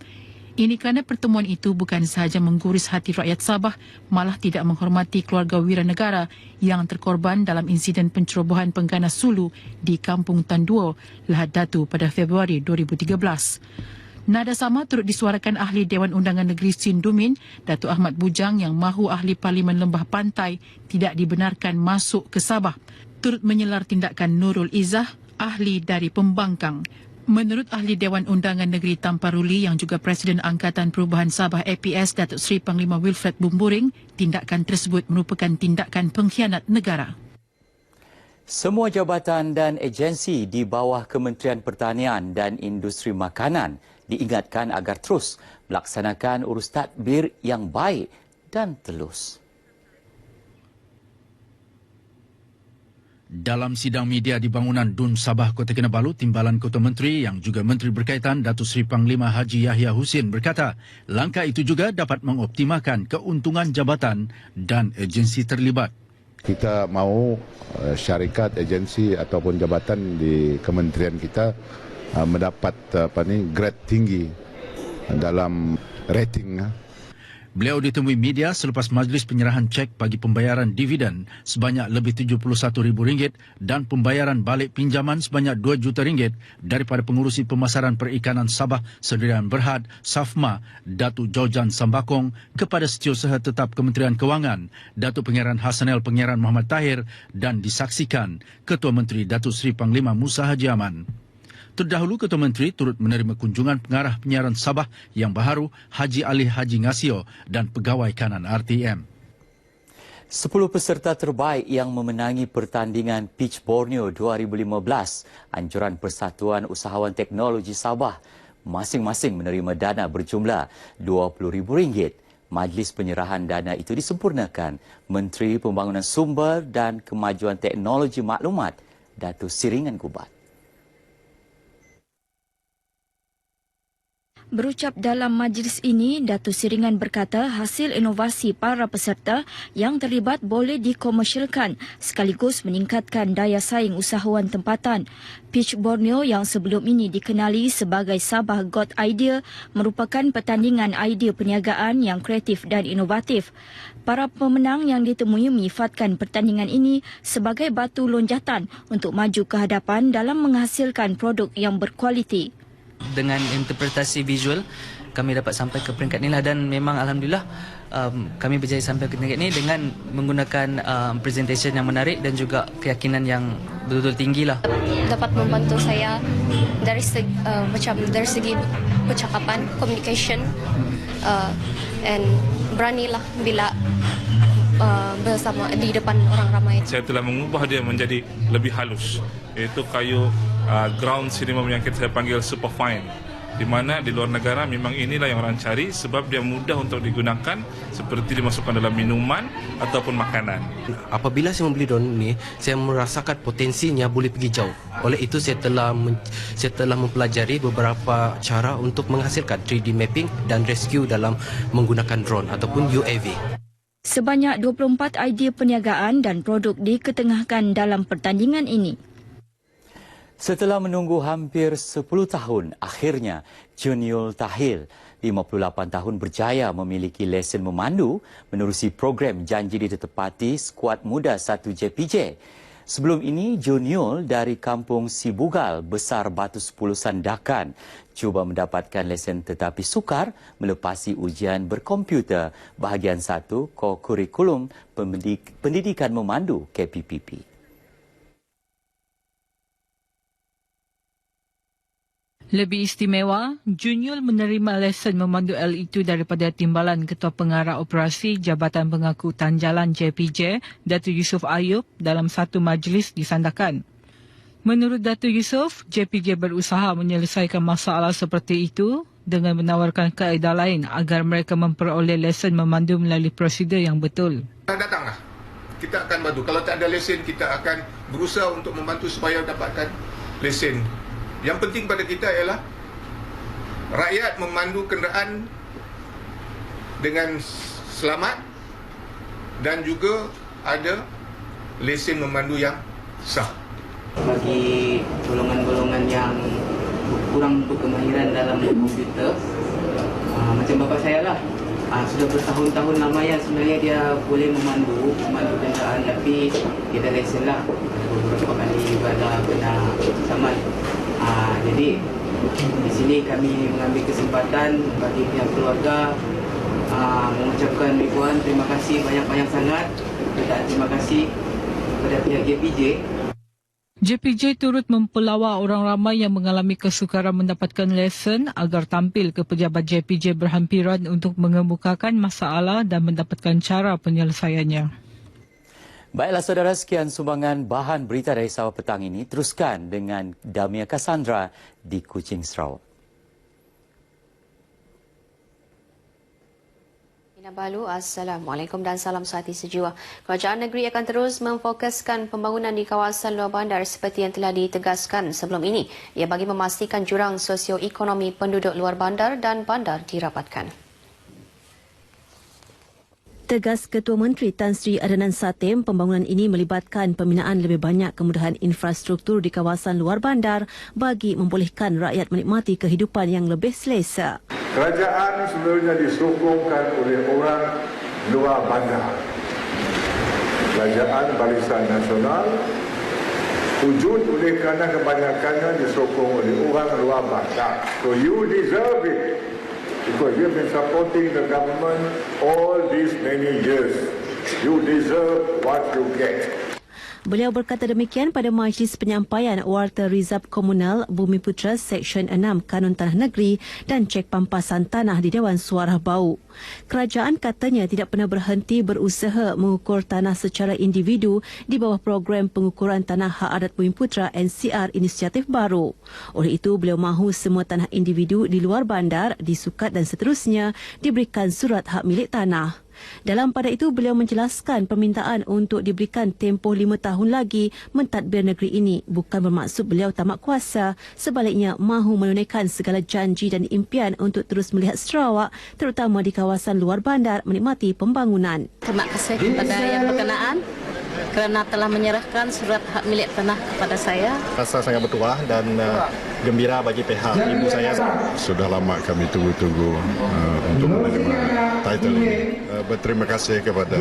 Ini kerana pertemuan itu bukan sahaja mengguris hati rakyat Sabah, malah tidak menghormati keluarga wiranegara yang terkorban dalam insiden pencerobohan pengganas Sulu di Kampung Tanduo, Lahad Datu pada Februari 2013. Nada sama turut disuarakan ahli Dewan Undangan Negeri Sindumin, Datuk Ahmad Bujang yang mahu ahli Parlimen Lembah Pantai tidak dibenarkan masuk ke Sabah. Turut menyelar tindakan Nurul Izzah, ahli dari Pembangkang. Menurut ahli Dewan Undangan Negeri Tamparuli yang juga Presiden Angkatan Perubahan Sabah APS Datuk Seri Panglima Wilfred Bumburing, tindakan tersebut merupakan tindakan pengkhianat negara. Semua jabatan dan agensi di bawah Kementerian Pertanian dan Industri Makanan diingatkan agar terus melaksanakan urus tadbir yang baik dan telus. Dalam sidang media di bangunan Dun Sabah, Kota Kinabalu, Timbalan Ketua Menteri yang juga Menteri berkaitan Datuk Seri Panglima Haji Yahya Husin berkata, langkah itu juga dapat mengoptimalkan keuntungan jabatan dan agensi terlibat. Kita mahu syarikat, agensi ataupun jabatan di kementerian kita mendapat grade tinggi dalam rating. Beliau ditemui media selepas majlis penyerahan cek bagi pembayaran dividen sebanyak lebih RM71,000 dan pembayaran balik pinjaman sebanyak RM2 juta daripada pengurusi pemasaran perikanan Sabah Sdn Berhad Safma Datuk Jojan Sambakong kepada Setiausaha Tetap Kementerian Kewangan Datuk Pangeran Hasanel Pangeran Muhammad Tahir dan disaksikan Ketua Menteri Datuk Seri Panglima Musa Haji Aman. Terdahulu, Ketua Menteri turut menerima kunjungan pengarah penyiaran Sabah yang baharu Haji Ali Haji Ngasio dan pegawai kanan RTM. 10 peserta terbaik yang memenangi pertandingan Pitch Borneo 2015, anjuran Persatuan Usahawan Teknologi Sabah, masing-masing menerima dana berjumlah RM20,000. Majlis penyerahan dana itu disempurnakan Menteri Pembangunan Sumber dan Kemajuan Teknologi Maklumat, Datuk Siringan Gubat. Berucap dalam majlis ini, Datuk Siringan berkata hasil inovasi para peserta yang terlibat boleh dikomersialkan sekaligus meningkatkan daya saing usahawan tempatan. Pitch Borneo yang sebelum ini dikenali sebagai Sabah Got Idea merupakan pertandingan idea perniagaan yang kreatif dan inovatif. Para pemenang yang ditemui menyifatkan pertandingan ini sebagai batu lonjatan untuk maju ke hadapan dalam menghasilkan produk yang berkualiti. Dengan interpretasi visual kami dapat sampai ke peringkat inilah, dan memang alhamdulillah kami berjaya sampai ke peringkat ini dengan menggunakan presentation yang menarik dan juga keyakinan yang betul-betul tinggilah. Dapat membantu saya dari segi percakapan, communication, and beranilah bila bersama di depan orang ramai. Saya telah mengubah dia menjadi lebih halus, iaitu kayu ground cinnamon yang kita panggil super fine, di mana di luar negara memang inilah yang orang cari sebab dia mudah untuk digunakan seperti dimasukkan dalam minuman ataupun makanan. Apabila saya membeli drone ini, saya merasakan potensinya boleh pergi jauh. Oleh itu saya telah mempelajari beberapa cara untuk menghasilkan 3D mapping dan rescue dalam menggunakan drone ataupun UAV. Sebanyak 24 idea perniagaan dan produk diketengahkan dalam pertandingan ini. Setelah menunggu hampir 10 tahun, akhirnya Juniul Tahil, 58 tahun berjaya memiliki lesen memandu menerusi program janji ditepati skuad muda 1 JPJ. Sebelum ini, Juniul dari kampung Sibugal, Besar Batu 10 Sandakan, cuba mendapatkan lesen tetapi sukar melepasi ujian berkomputer bahagian 1 Kurikulum Pendidikan Memandu KPPP. Lebih istimewa, Juniul menerima lesen memandu LE2 daripada Timbalan Ketua Pengarah Operasi Jabatan Pengangkutan Jalan JPJ, Datuk Yusof Ayub dalam satu majlis di Sandakan. Menurut Datuk Yusof, JPJ berusaha menyelesaikan masalah seperti itu dengan menawarkan kaedah lain agar mereka memperoleh lesen memandu melalui prosedur yang betul. Datanglah, kita akan bantu. Kalau tak ada lesen, kita akan berusaha untuk membantu supaya dapatkan lesen. Yang penting pada kita ialah rakyat memandu kenderaan dengan selamat dan juga ada lesen memandu yang sah. Bagi golongan-golongan yang kurang berkemahiran dalam komputer, macam bapa saya lah, sudah bertahun-tahun lamanya sebenarnya dia boleh memandu kenderaan, tapi dia dah lesen lah. Beberapa kali juga dah kena saman. Jadi di sini kami mengambil kesempatan bagi pihak keluarga mengucapkan ribuan terima kasih banyak-banyak sangat, dan terima kasih kepada pihak JPJ. JPJ turut mempelawa orang ramai yang mengalami kesukaran mendapatkan lesen agar tampil ke pejabat JPJ berhampiran untuk mengemukakan masalah dan mendapatkan cara penyelesaiannya. Baiklah saudara, sekian sumbangan bahan berita dari Sabah petang ini. Teruskan dengan Damia Cassandra di Kuching, Sarawak. Balu, Assalamualaikum dan salam sehati sejiwa. Kerajaan negeri akan terus memfokuskan pembangunan di kawasan luar bandar seperti yang telah ditegaskan sebelum ini. Ia bagi memastikan jurang sosioekonomi penduduk luar bandar dan bandar dirapatkan. Tegas Ketua Menteri Tan Sri Adnan Satem, pembangunan ini melibatkan pembinaan lebih banyak kemudahan infrastruktur di kawasan luar bandar bagi membolehkan rakyat menikmati kehidupan yang lebih selesa. Kerajaan sebenarnya disokongkan oleh orang luar bandar. Kerajaan Barisan Nasional wujud oleh kerana kebanyakannya disokong oleh orang luar bandar. So you deserve it. Because you have been supporting the government all these many years. You deserve what you get. Beliau berkata demikian pada majlis penyampaian Warta Rizab Komunal Bumiputra Seksyen 6 Kanun Tanah Negeri dan cek pampasan tanah di Dewan Suara Bau. Kerajaan katanya tidak pernah berhenti berusaha mengukur tanah secara individu di bawah program pengukuran tanah hak adat Bumiputra NCR inisiatif baru. Oleh itu, beliau mahu semua tanah individu di luar bandar, di Sukat dan seterusnya diberikan surat hak milik tanah. Dalam pada itu, beliau menjelaskan permintaan untuk diberikan tempoh 5 tahun lagi mentadbir negeri ini bukan bermaksud beliau tamak kuasa, sebaliknya mahu menunaikan segala janji dan impian untuk terus melihat Sarawak, terutama di kawasan luar bandar, menikmati pembangunan. Terima kasih kepada yang berkenaan kerana telah menyerahkan surat hak milik tanah kepada saya. Rasa sangat bertuah dan gembira bagi pihak ibu saya. Sudah lama kami tunggu-tunggu untuk menerima title ini. Berterima kasih kepada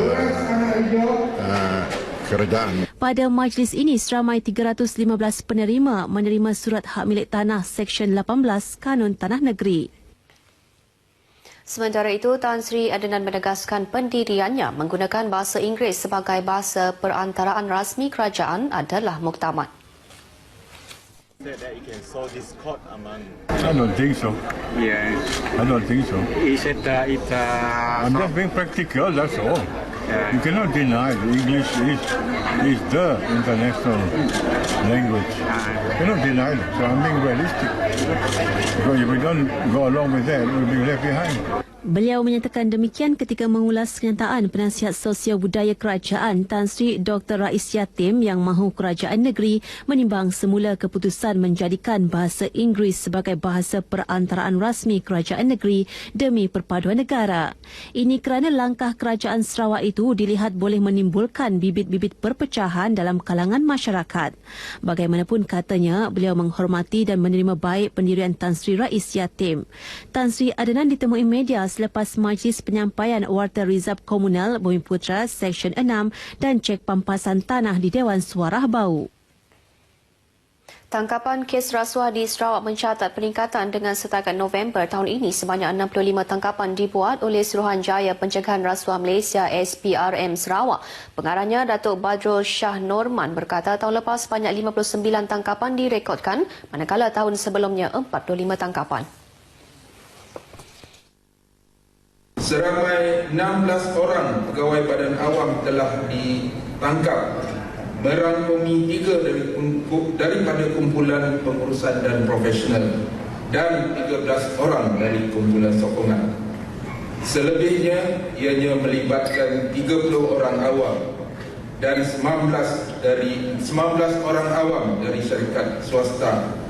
kerajaan. Pada majlis ini, seramai 315 penerima menerima surat hak milik tanah Seksyen 18 Kanun Tanah Negeri. Sementara itu, Tan Sri Adenan menegaskan pendiriannya menggunakan bahasa Inggeris sebagai bahasa perantaraan rasmi kerajaan adalah muktamad. I don't think so. Yes. I don't think so. Is it I'm just being practical, that's all. You cannot deny that English is the international language. You cannot deny that. So I'm being realistic. Because if we don't go along with that, we'll be left behind. Beliau menyatakan demikian ketika mengulas kenyataan Penasihat Sosial Budaya Kerajaan Tan Sri Dr. Rais Yatim yang mahu kerajaan negeri menimbang semula keputusan menjadikan bahasa Inggeris sebagai bahasa perantaraan rasmi kerajaan negeri demi perpaduan negara. Ini kerana langkah kerajaan Sarawak itu dilihat boleh menimbulkan bibit-bibit perpecahan dalam kalangan masyarakat. Bagaimanapun katanya, beliau menghormati dan menerima baik pendirian Tan Sri Rais Yatim. Tan Sri Adenan ditemui media selepas majlis penyampaian Warta Rizab Komunal Bumiputra Seksyen 6 dan cek pampasan tanah di Dewan Suara Bau. Tangkapan kes rasuah di Sarawak mencatat peningkatan dengan setakat November tahun ini. Sebanyak 65 tangkapan dibuat oleh Suruhanjaya Pencegahan Rasuah Malaysia SPRM Sarawak. Pengarahnya Datuk Badrul Shah Norman berkata tahun lepas sebanyak 59 tangkapan direkodkan, manakala tahun sebelumnya 45 tangkapan. Seramai 16 orang pegawai badan awam telah ditangkap merangkumi 3 daripada kumpulan pengurusan dan profesional dan 13 orang dari kumpulan sokongan. Selebihnya ianya melibatkan 30 orang awam dan 19 orang awam dari syarikat swasta.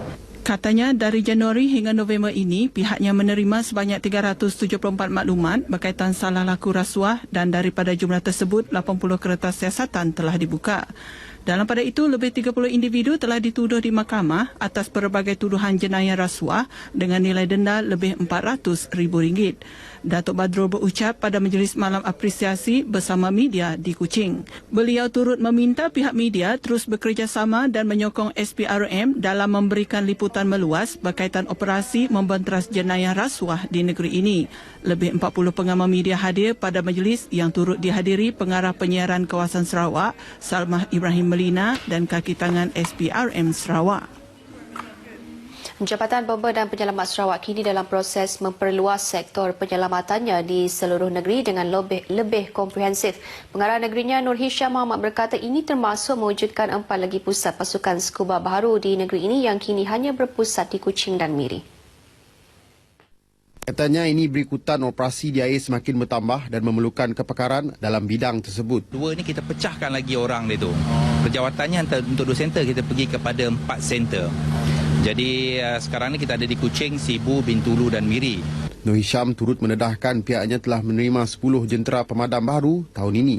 Katanya dari Januari hingga November ini, pihaknya menerima sebanyak 374 maklumat berkaitan salah laku rasuah dan daripada jumlah tersebut, 80 kertas siasatan telah dibuka. Dalam pada itu, lebih 30 individu telah dituduh di mahkamah atas berbagai tuduhan jenayah rasuah dengan nilai denda lebih RM400,000. Datuk Badrul berucap pada majlis malam apresiasi bersama media di Kuching. Beliau turut meminta pihak media terus bekerjasama dan menyokong SPRM dalam memberikan liputan meluas berkaitan operasi membenteras jenayah rasuah di negeri ini. Lebih 40 pengamal media hadir pada majlis yang turut dihadiri pengarah penyiaran kawasan Sarawak, Salmah Ibrahim Melina dan kaki tangan SPRM Sarawak. Jabatan Bomba dan Penyelamat Sarawak kini dalam proses memperluas sektor penyelamatannya di seluruh negeri dengan lebih komprehensif. Pengarah negerinya Nur Hisham Muhammad berkata ini termasuk mewujudkan 4 lagi pusat pasukan skuba baru di negeri ini yang kini hanya berpusat di Kuching dan Miri. Katanya ini berikutan operasi di air semakin bertambah dan memerlukan kepakaran dalam bidang tersebut. Dua ni kita pecahkan lagi orang dia tu. Pejawatannya untuk 2 center kita pergi kepada 4 center. Jadi sekarang ni kita ada di Kuching, Sibu, Bintulu dan Miri. Nur Hisham turut mendedahkan pihaknya telah menerima 10 jentera pemadam baru tahun ini.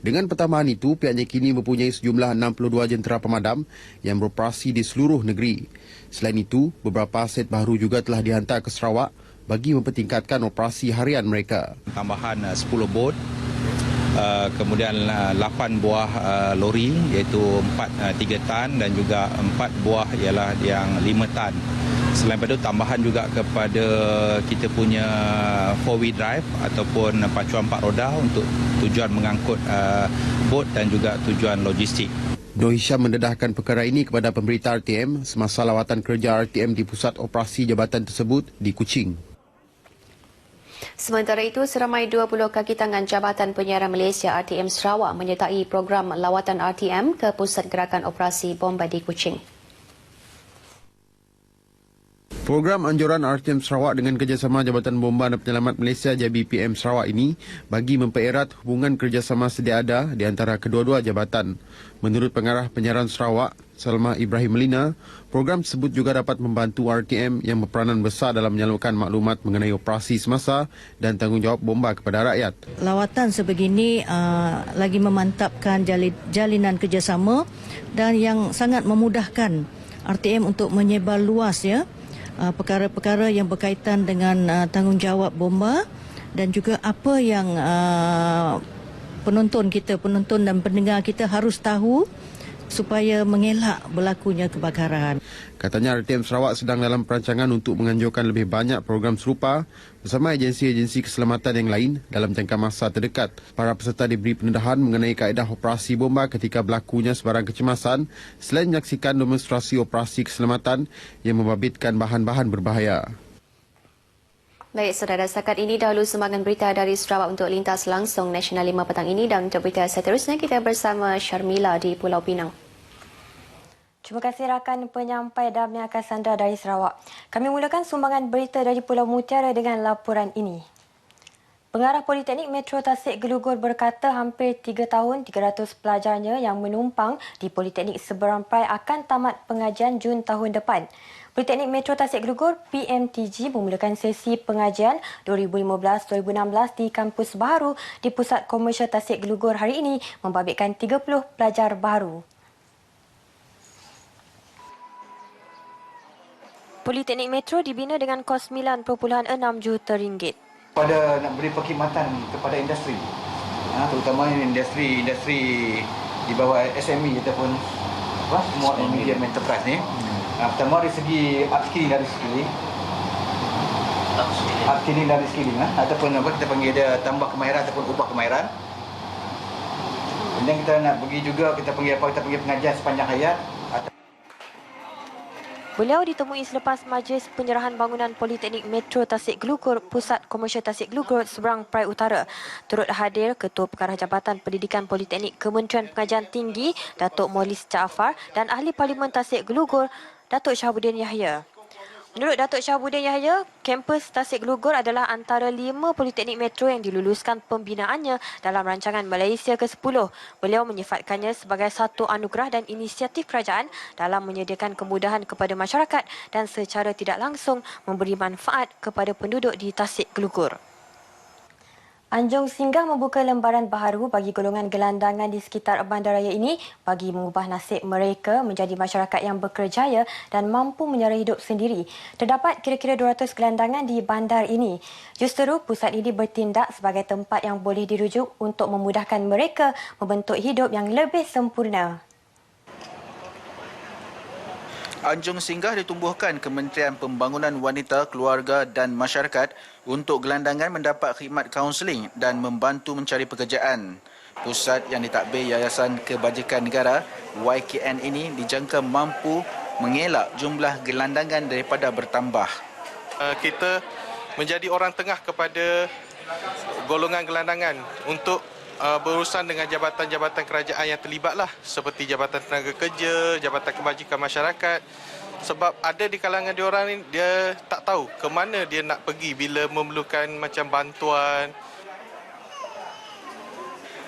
Dengan pertambahan itu, pihaknya kini mempunyai sejumlah 62 jentera pemadam yang beroperasi di seluruh negeri. Selain itu, beberapa aset baru juga telah dihantar ke Sarawak bagi mempertingkatkan operasi harian mereka. Tambahan 10 bot, kemudian 8 buah lori iaitu 3 tan dan juga 4 buah ialah yang 5 tan. Selain itu tambahan juga kepada kita punya 4-wheel drive ataupun pacuan 4 roda untuk tujuan mengangkut bot dan juga tujuan logistik. Nur Hisham mendedahkan perkara ini kepada pemberita RTM semasa lawatan kerja RTM di pusat operasi jabatan tersebut di Kuching. Sementara itu, seramai 20 kaki tangan Jabatan Penyiaran Malaysia RTM Sarawak menyertai program lawatan RTM ke Pusat Gerakan Operasi Bomba di Kuching. Program anjuran RTM Sarawak dengan kerjasama Jabatan Bomba dan Penyelamat Malaysia JBPM Sarawak ini bagi mempererat hubungan kerjasama sedia ada di antara kedua-dua jabatan. Menurut Pengarah Penyiaran Sarawak, Salma Ibrahim Melina, program tersebut juga dapat membantu RTM yang berperanan besar dalam menyalurkan maklumat mengenai operasi semasa dan tanggungjawab bomba kepada rakyat. Lawatan sebegini lagi memantapkan jalinan kerjasama dan yang sangat memudahkan RTM untuk menyebar luas perkara-perkara yang berkaitan dengan tanggungjawab bomba dan juga apa yang penonton dan pendengar kita harus tahu supaya mengelak berlakunya kebakaran. Katanya RTM Sarawak sedang dalam perancangan untuk menganjurkan lebih banyak program serupa bersama agensi-agensi keselamatan yang lain dalam jangka masa terdekat. Para peserta diberi pendedahan mengenai kaedah operasi bomba ketika berlakunya sebarang kecemasan selain menyaksikan demonstrasi operasi keselamatan yang membabitkan bahan-bahan berbahaya. Baik, saudara, setakat ini dahulu sumbangan berita dari Sarawak untuk lintas langsung Nasional 5 petang ini, dan untuk berita seterusnya kita bersama Syarmila di Pulau Pinang. Terima kasih rakan penyampai Damai Kasandra dari Sarawak. Kami mulakan sumbangan berita dari Pulau Mutiara dengan laporan ini. Pengarah Politeknik Metro Tasik Gelugur berkata hampir 3 tahun 300 pelajarnya yang menumpang di Politeknik Seberang Perai akan tamat pengajian Jun tahun depan. Politeknik Metro Tasik Gelugur PMTG memulakan sesi pengajian 2015-2016 di kampus baru di Pusat Komersial Tasik Gelugur hari ini membabitkan 30 pelajar baru. Politeknik Metro dibina dengan kos 9.6 juta ringgit. Pada nak beri perkhidmatan kepada industri, terutama industri di bawah SME ataupun small and medium enterprise ni. Pertama dari segi upskilling dari skilling ataupun apa kita panggil dia tambah kemahiran ataupun ubah kemahiran. Kemudian kita nak bagi juga kita panggil pengajian sepanjang hayat. Beliau ditemui selepas majlis penyerahan bangunan Politeknik Metro Tasik Gelugur, Pusat Komersial Tasik Gelugur, Seberang Perai Utara. Turut hadir Ketua Pengarah Jabatan Pendidikan Politeknik Kementerian Pengajian Tinggi, Datuk Molis Jaafar, dan Ahli Parlimen Tasik Gelugur, Datuk Syahabuddin Yahya. Menurut Datuk Syahabuddin Yahya, kampus Tasik Gelugur adalah antara 5 Politeknik Metro yang diluluskan pembinaannya dalam rancangan Malaysia ke-10. Beliau menyifatkannya sebagai satu anugerah dan inisiatif kerajaan dalam menyediakan kemudahan kepada masyarakat dan secara tidak langsung memberi manfaat kepada penduduk di Tasik Gelugur. Anjung Singgah membuka lembaran baharu bagi golongan gelandangan di sekitar bandaraya ini bagi mengubah nasib mereka menjadi masyarakat yang berkerjaya dan mampu menyara hidup sendiri. Terdapat kira-kira 200 gelandangan di bandar ini. Justeru, pusat ini bertindak sebagai tempat yang boleh dirujuk untuk memudahkan mereka membentuk hidup yang lebih sempurna. Anjung Singgah ditumbuhkan Kementerian Pembangunan Wanita, Keluarga dan Masyarakat untuk gelandangan mendapat khidmat kaunseling dan membantu mencari pekerjaan. Pusat yang ditadbir Yayasan Kebajikan Negara YKN ini dijangka mampu mengelak jumlah gelandangan daripada bertambah. Kita menjadi orang tengah kepada golongan gelandangan untuk berurusan dengan jabatan-jabatan kerajaan yang terlibatlah, seperti Jabatan Tenaga Kerja, Jabatan Kebajikan Masyarakat. Sebab ada di kalangan diorang ni, dia tak tahu ke mana dia nak pergi bila memerlukan macam bantuan.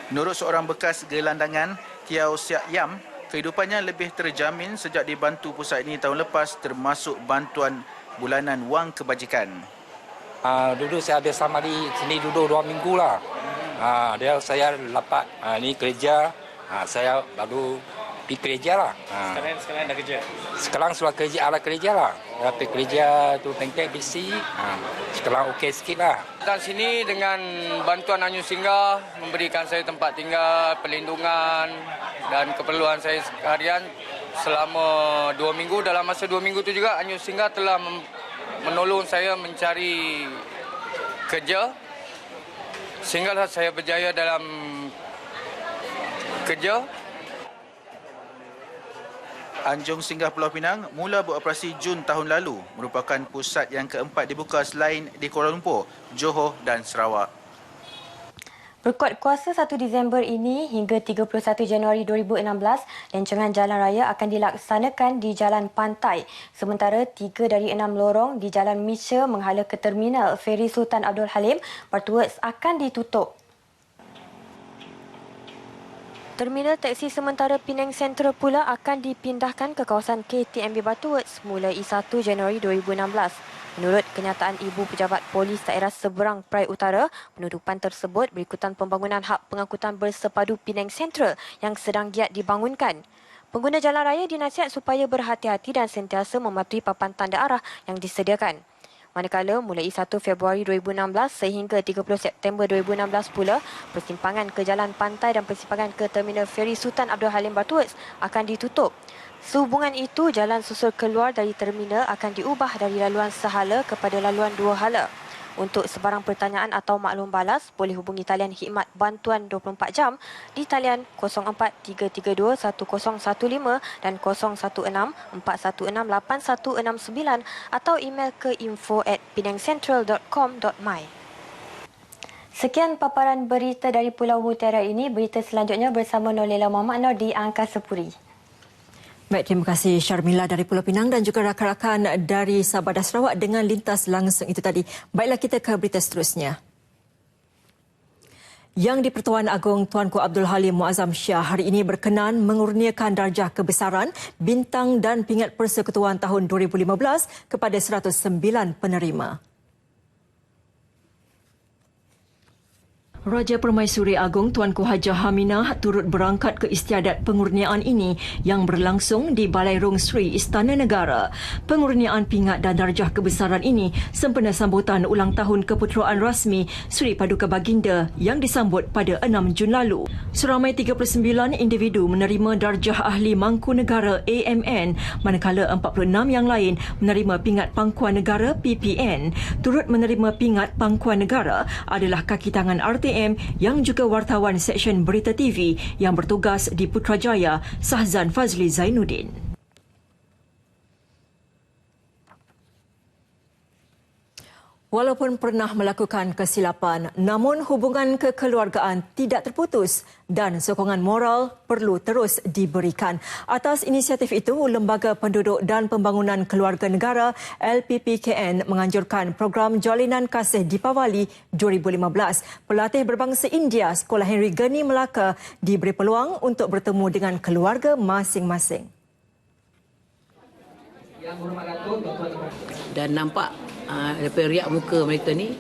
Menurut seorang bekas gelandangan, Kiau Siak Yam, kehidupannya lebih terjamin sejak dibantu pusat ini tahun lepas, termasuk bantuan bulanan wang kebajikan. Dulu saya ada sama di sini duduk 2 minggu lah. Dia saya dapat ni kerja, saya baru pergi kerja lah. Sekarang dah kerja? Sekarang sudah kerja, ala kerja lah. Dapat kerja tu tengkek bisi, sekarang okey sikit lah. Datang sini dengan bantuan Anjung Singgah memberikan saya tempat tinggal, perlindungan dan keperluan saya harian selama 2 minggu. Dalam masa 2 minggu tu juga Anjung Singgah telah menolong saya mencari kerja. Sehinggalah saya berjaya dalam kerja. Anjung Singgah Pulau Pinang mula beroperasi Jun tahun lalu, merupakan pusat yang keempat dibuka selain di Kuala Lumpur, Johor dan Sarawak. Berkuat kuasa 1 Disember ini hingga 31 Januari 2016, rancangan jalan raya akan dilaksanakan di Jalan Pantai. Sementara 3 dari 6 lorong di Jalan Misha menghala ke Terminal Feri Sultan Abdul Halim Butterworth akan ditutup. Terminal teksi sementara Penang Central pula akan dipindahkan ke kawasan KTMB Butterworth mulai 1 Januari 2016. Menurut kenyataan Ibu Pejabat Polis Daerah Seberang Perai Utara, penutupan tersebut berikutan pembangunan hak pengangkutan bersepadu Penang Central yang sedang giat dibangunkan. Pengguna jalan raya dinasihat supaya berhati-hati dan sentiasa mematuhi papan tanda arah yang disediakan. Manakala mulai 1 Februari 2016 sehingga 30 September 2016 pula, persimpangan ke Jalan Pantai dan persimpangan ke Terminal Feri Sultan Abdul Halim Butterworth akan ditutup. Sehubungan itu, jalan susul keluar dari terminal akan diubah dari laluan sehala kepada laluan dua hala. Untuk sebarang pertanyaan atau maklum balas, boleh hubungi talian khidmat bantuan 24 jam di talian 04-332-1015 dan 016-416-8169 atau email ke info@penangcentral.com.my. Sekian paparan berita dari Pulau Mutiara ini. Berita selanjutnya bersama Nolela Muhammad Nur di Angkasa Puri. Baik, terima kasih Syarmila dari Pulau Pinang dan juga rakan-rakan dari Sabah dan Sarawak dengan lintas langsung itu tadi. Baiklah, kita ke berita seterusnya. Yang di-Pertuan Agong Tuanku Abdul Halim Muazzam Shah hari ini berkenan mengurniakan darjah kebesaran, bintang dan pingat Persekutuan tahun 2015 kepada 109 penerima. Raja Permaisuri Agong Tuanku Hajah Haminah turut berangkat ke istiadat pengurniaan ini yang berlangsung di Balai Rung Sri Istana Negara. Pengurniaan pingat dan darjah kebesaran ini sempena sambutan ulang tahun keputeraan rasmi Sri Paduka Baginda yang disambut pada 6 Jun lalu. Seramai 39 individu menerima darjah Ahli Mangku Negara AMN, manakala 46 yang lain menerima pingat Pangkuan Negara PPN. Turut menerima pingat Pangkuan Negara adalah kaki tangan RTM yang juga wartawan Seksyen Berita TV yang bertugas di Putrajaya, Sahzan Fazli Zainuddin. Walaupun pernah melakukan kesilapan, namun hubungan kekeluargaan tidak terputus dan sokongan moral perlu terus diberikan. Atas inisiatif itu, Lembaga Penduduk dan Pembangunan Keluarga Negara LPPKN menganjurkan program Jalinan Kasih Deepawali 2015. Pelatih berbangsa India Sekolah Henry Geni Melaka diberi peluang untuk bertemu dengan keluarga masing-masing. Dan nampak daripada riak muka mereka ni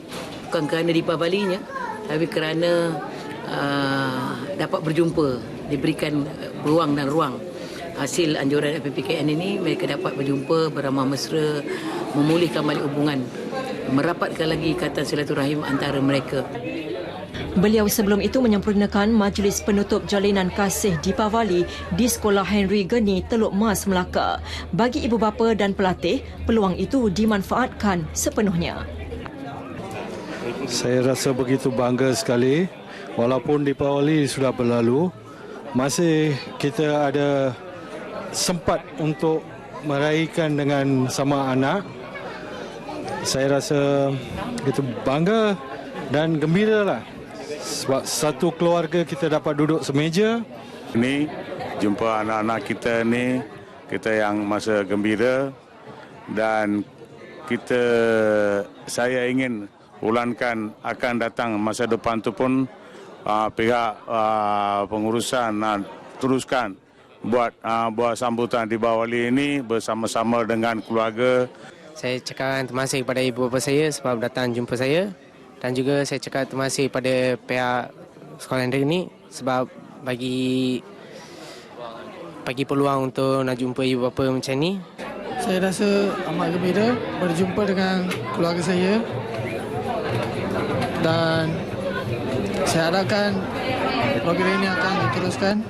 bukan kerana Deepawalinya, tapi kerana dapat berjumpa, diberikan peluang dan ruang. Hasil anjuran LPPKN ini, mereka dapat berjumpa, beramah mesra, memulihkan balik hubungan, merapatkan lagi ikatan silaturahim antara mereka. Beliau sebelum itu menyempurnakan majlis penutup Jalinan Kasih Deepawali di Sekolah Henry Geni, Teluk Mas, Melaka. Bagi ibu bapa dan pelatih, peluang itu dimanfaatkan sepenuhnya. Saya rasa begitu bangga sekali. Walaupun Deepawali sudah berlalu, masih kita ada sempat untuk meraihkan dengan sama anak. Saya rasa begitu bangga dan gembiralah. Sebab satu keluarga kita dapat duduk semeja. Ini jumpa anak-anak kita ni, kita yang masa gembira dan saya ingin ulankan akan datang masa depan tu pun pihak pengurusan teruskan buat sambutan Deepawali ini bersama-sama dengan keluarga. Saya cakap terima kasih kepada ibu bapa saya sebab datang jumpa saya. Dan juga saya cakap terima kasih kepada pihak sekolah ini sebab bagi peluang untuk nak jumpa ibu bapa macam ni. Saya rasa amat gembira berjumpa dengan keluarga saya dan saya harapkan program ini akan diteruskan.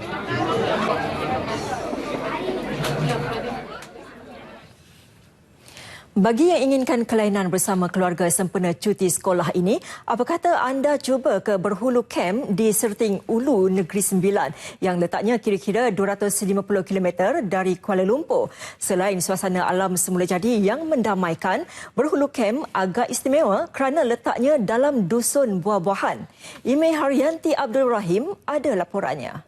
Bagi yang inginkan kelainan bersama keluarga sempena cuti sekolah ini, apa kata anda cuba ke Berhulu Camp di Serting Ulu Negeri Sembilan yang letaknya kira-kira 250 km dari Kuala Lumpur. Selain suasana alam semula jadi yang mendamaikan, Berhulu Camp agak istimewa kerana letaknya dalam dusun buah-buahan. Ime Haryanti Abdul Rahim ada laporannya.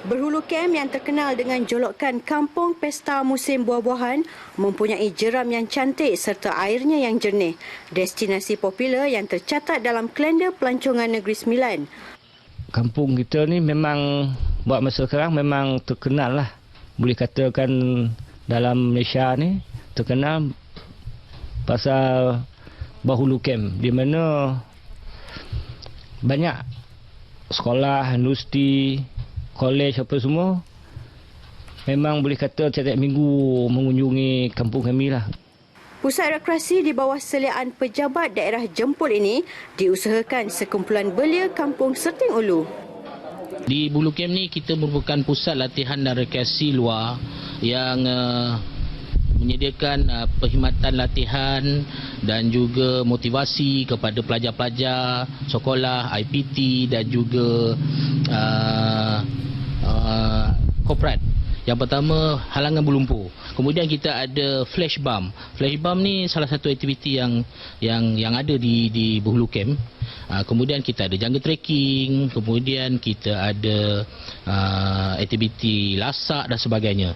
Berhulu Camp yang terkenal dengan jolokan Kampung Pesta Musim Buah-buahan mempunyai jeram yang cantik serta airnya yang jernih. Destinasi popular yang tercatat dalam kalender pelancongan Negeri Sembilan. Kampung kita ni memang buat masa sekarang memang terkenal lah. Boleh katakan dalam Malaysia ni terkenal pasal Berhulu Camp di mana banyak sekolah, universiti, kolej apa semua memang boleh kata setiap minggu mengunjungi kampung kami lah. Pusat rekreasi di bawah seliaan pejabat daerah Jempol ini diusahakan sekumpulan belia Kampung Serting Ulu. Di Berhulu Camp ni kita merupakan pusat latihan dan rekreasi luar yang menyediakan perkhidmatan latihan dan juga motivasi kepada pelajar-pelajar sekolah, IPT dan juga korporat. Yang pertama, halangan berlumpur. Kemudian kita ada flash bomb. Flash bomb ni salah satu aktiviti yang ada di Berhulu Camp. Kemudian kita ada jungle trekking, kemudian kita ada aktiviti lasak dan sebagainya.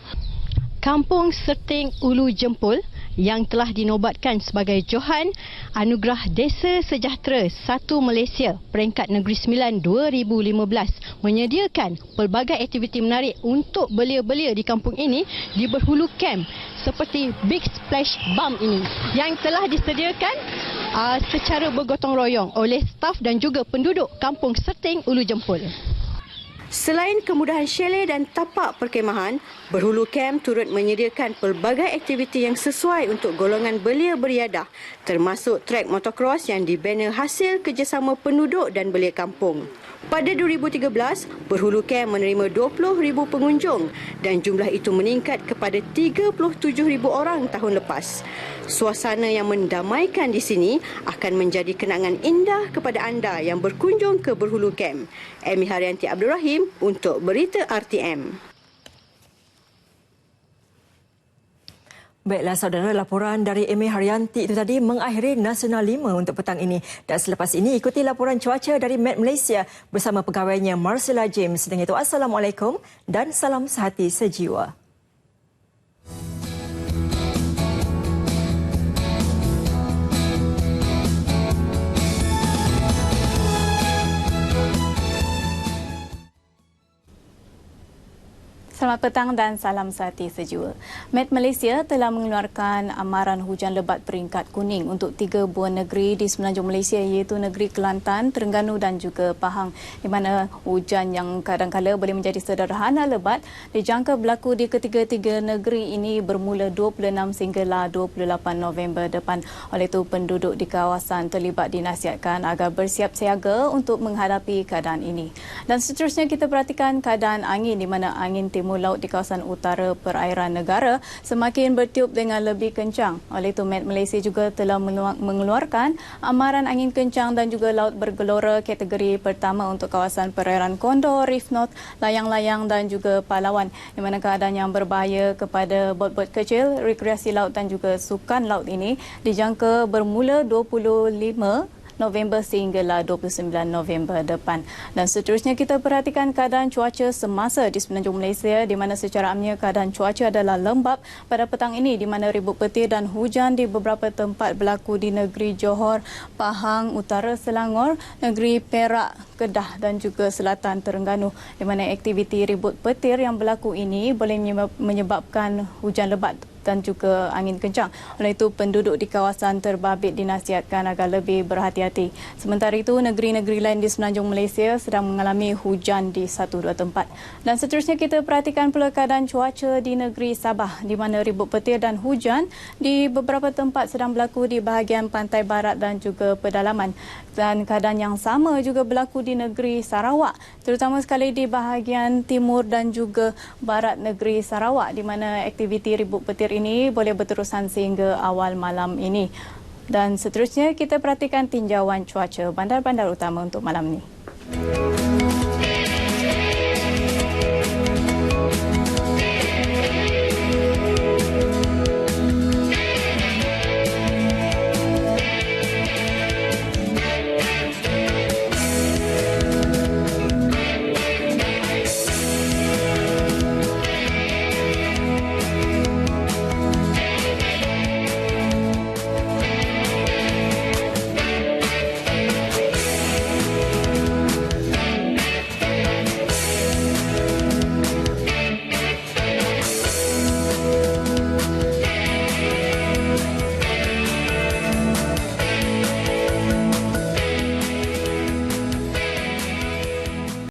Kampung Serting Ulu Jempol yang telah dinobatkan sebagai Johan Anugerah Desa Sejahtera 1 Malaysia peringkat Negeri Sembilan 2015 menyediakan pelbagai aktiviti menarik untuk belia-belia di kampung ini di Berhulu Camp seperti Big Splash Bomb ini yang telah disediakan secara bergotong royong oleh staf dan juga penduduk Kampung Serting Ulu Jempol. Selain kemudahan chalet dan tapak perkemahan, Berhulu Camp turut menyediakan pelbagai aktiviti yang sesuai untuk golongan belia beriadah, termasuk trek motocross yang dibina hasil kerjasama penduduk dan belia kampung. Pada 2013, Berhulu Camp menerima 20,000 pengunjung dan jumlah itu meningkat kepada 37,000 orang tahun lepas. Suasana yang mendamaikan di sini akan menjadi kenangan indah kepada anda yang berkunjung ke Berhulu Camp. Amy Haryanti Abdul Rahim untuk Berita RTM. Baiklah saudara, laporan dari Amy Haryanti itu tadi mengakhiri Nasional 5 untuk petang ini. Dan selepas ini ikuti laporan cuaca dari Met Malaysia bersama pegawainya Marcella James. Dengan itu, Assalamualaikum dan salam sehati sejiwa. Selamat petang dan salam sehati sejiwa. Met Malaysia telah mengeluarkan amaran hujan lebat peringkat kuning untuk 3 buah negeri di semenanjung Malaysia iaitu negeri Kelantan, Terengganu dan juga Pahang, di mana hujan yang kadang-kala boleh menjadi sederhana lebat dijangka berlaku di ketiga-tiga negeri ini bermula 26 sehinggalah 28 November depan. Oleh itu, penduduk di kawasan terlibat dinasihatkan agar bersiap siaga untuk menghadapi keadaan ini. Dan seterusnya kita perhatikan keadaan angin di mana angin timur laut di kawasan utara perairan negara semakin bertiup dengan lebih kencang. Oleh itu, Met Malaysia juga telah mengeluarkan amaran angin kencang dan juga laut bergelora kategori pertama untuk kawasan perairan Condor, Reef North, layang-layang dan juga Palawan, di mana keadaan yang berbahaya kepada bot-bot kecil, rekreasi laut dan juga sukan laut ini dijangka bermula 25 November sehinggalah 29 November depan. Dan seterusnya kita perhatikan keadaan cuaca semasa di semenanjung Malaysia di mana secara amnya keadaan cuaca adalah lembap pada petang ini di mana ribut petir dan hujan di beberapa tempat berlaku di negeri Johor, Pahang, Utara Selangor, negeri Perak, Kedah dan juga Selatan Terengganu, di mana aktiviti ribut petir yang berlaku ini boleh menyebabkan hujan lebat dan juga angin kencang. Oleh itu, penduduk di kawasan terbabit dinasihatkan agar lebih berhati-hati. Sementara itu, negeri-negeri lain di semenanjung Malaysia sedang mengalami hujan di 1-2 tempat. Dan seterusnya kita perhatikan pula keadaan cuaca di negeri Sabah di mana ribut petir dan hujan di beberapa tempat sedang berlaku di bahagian pantai barat dan juga pedalaman. Dan keadaan yang sama juga berlaku di negeri Sarawak, terutama sekali di bahagian timur dan juga barat negeri Sarawak di mana aktiviti ribut petir ini boleh berterusan sehingga awal malam ini. Dan seterusnya kita perhatikan tinjauan cuaca bandar-bandar utama untuk malam ini.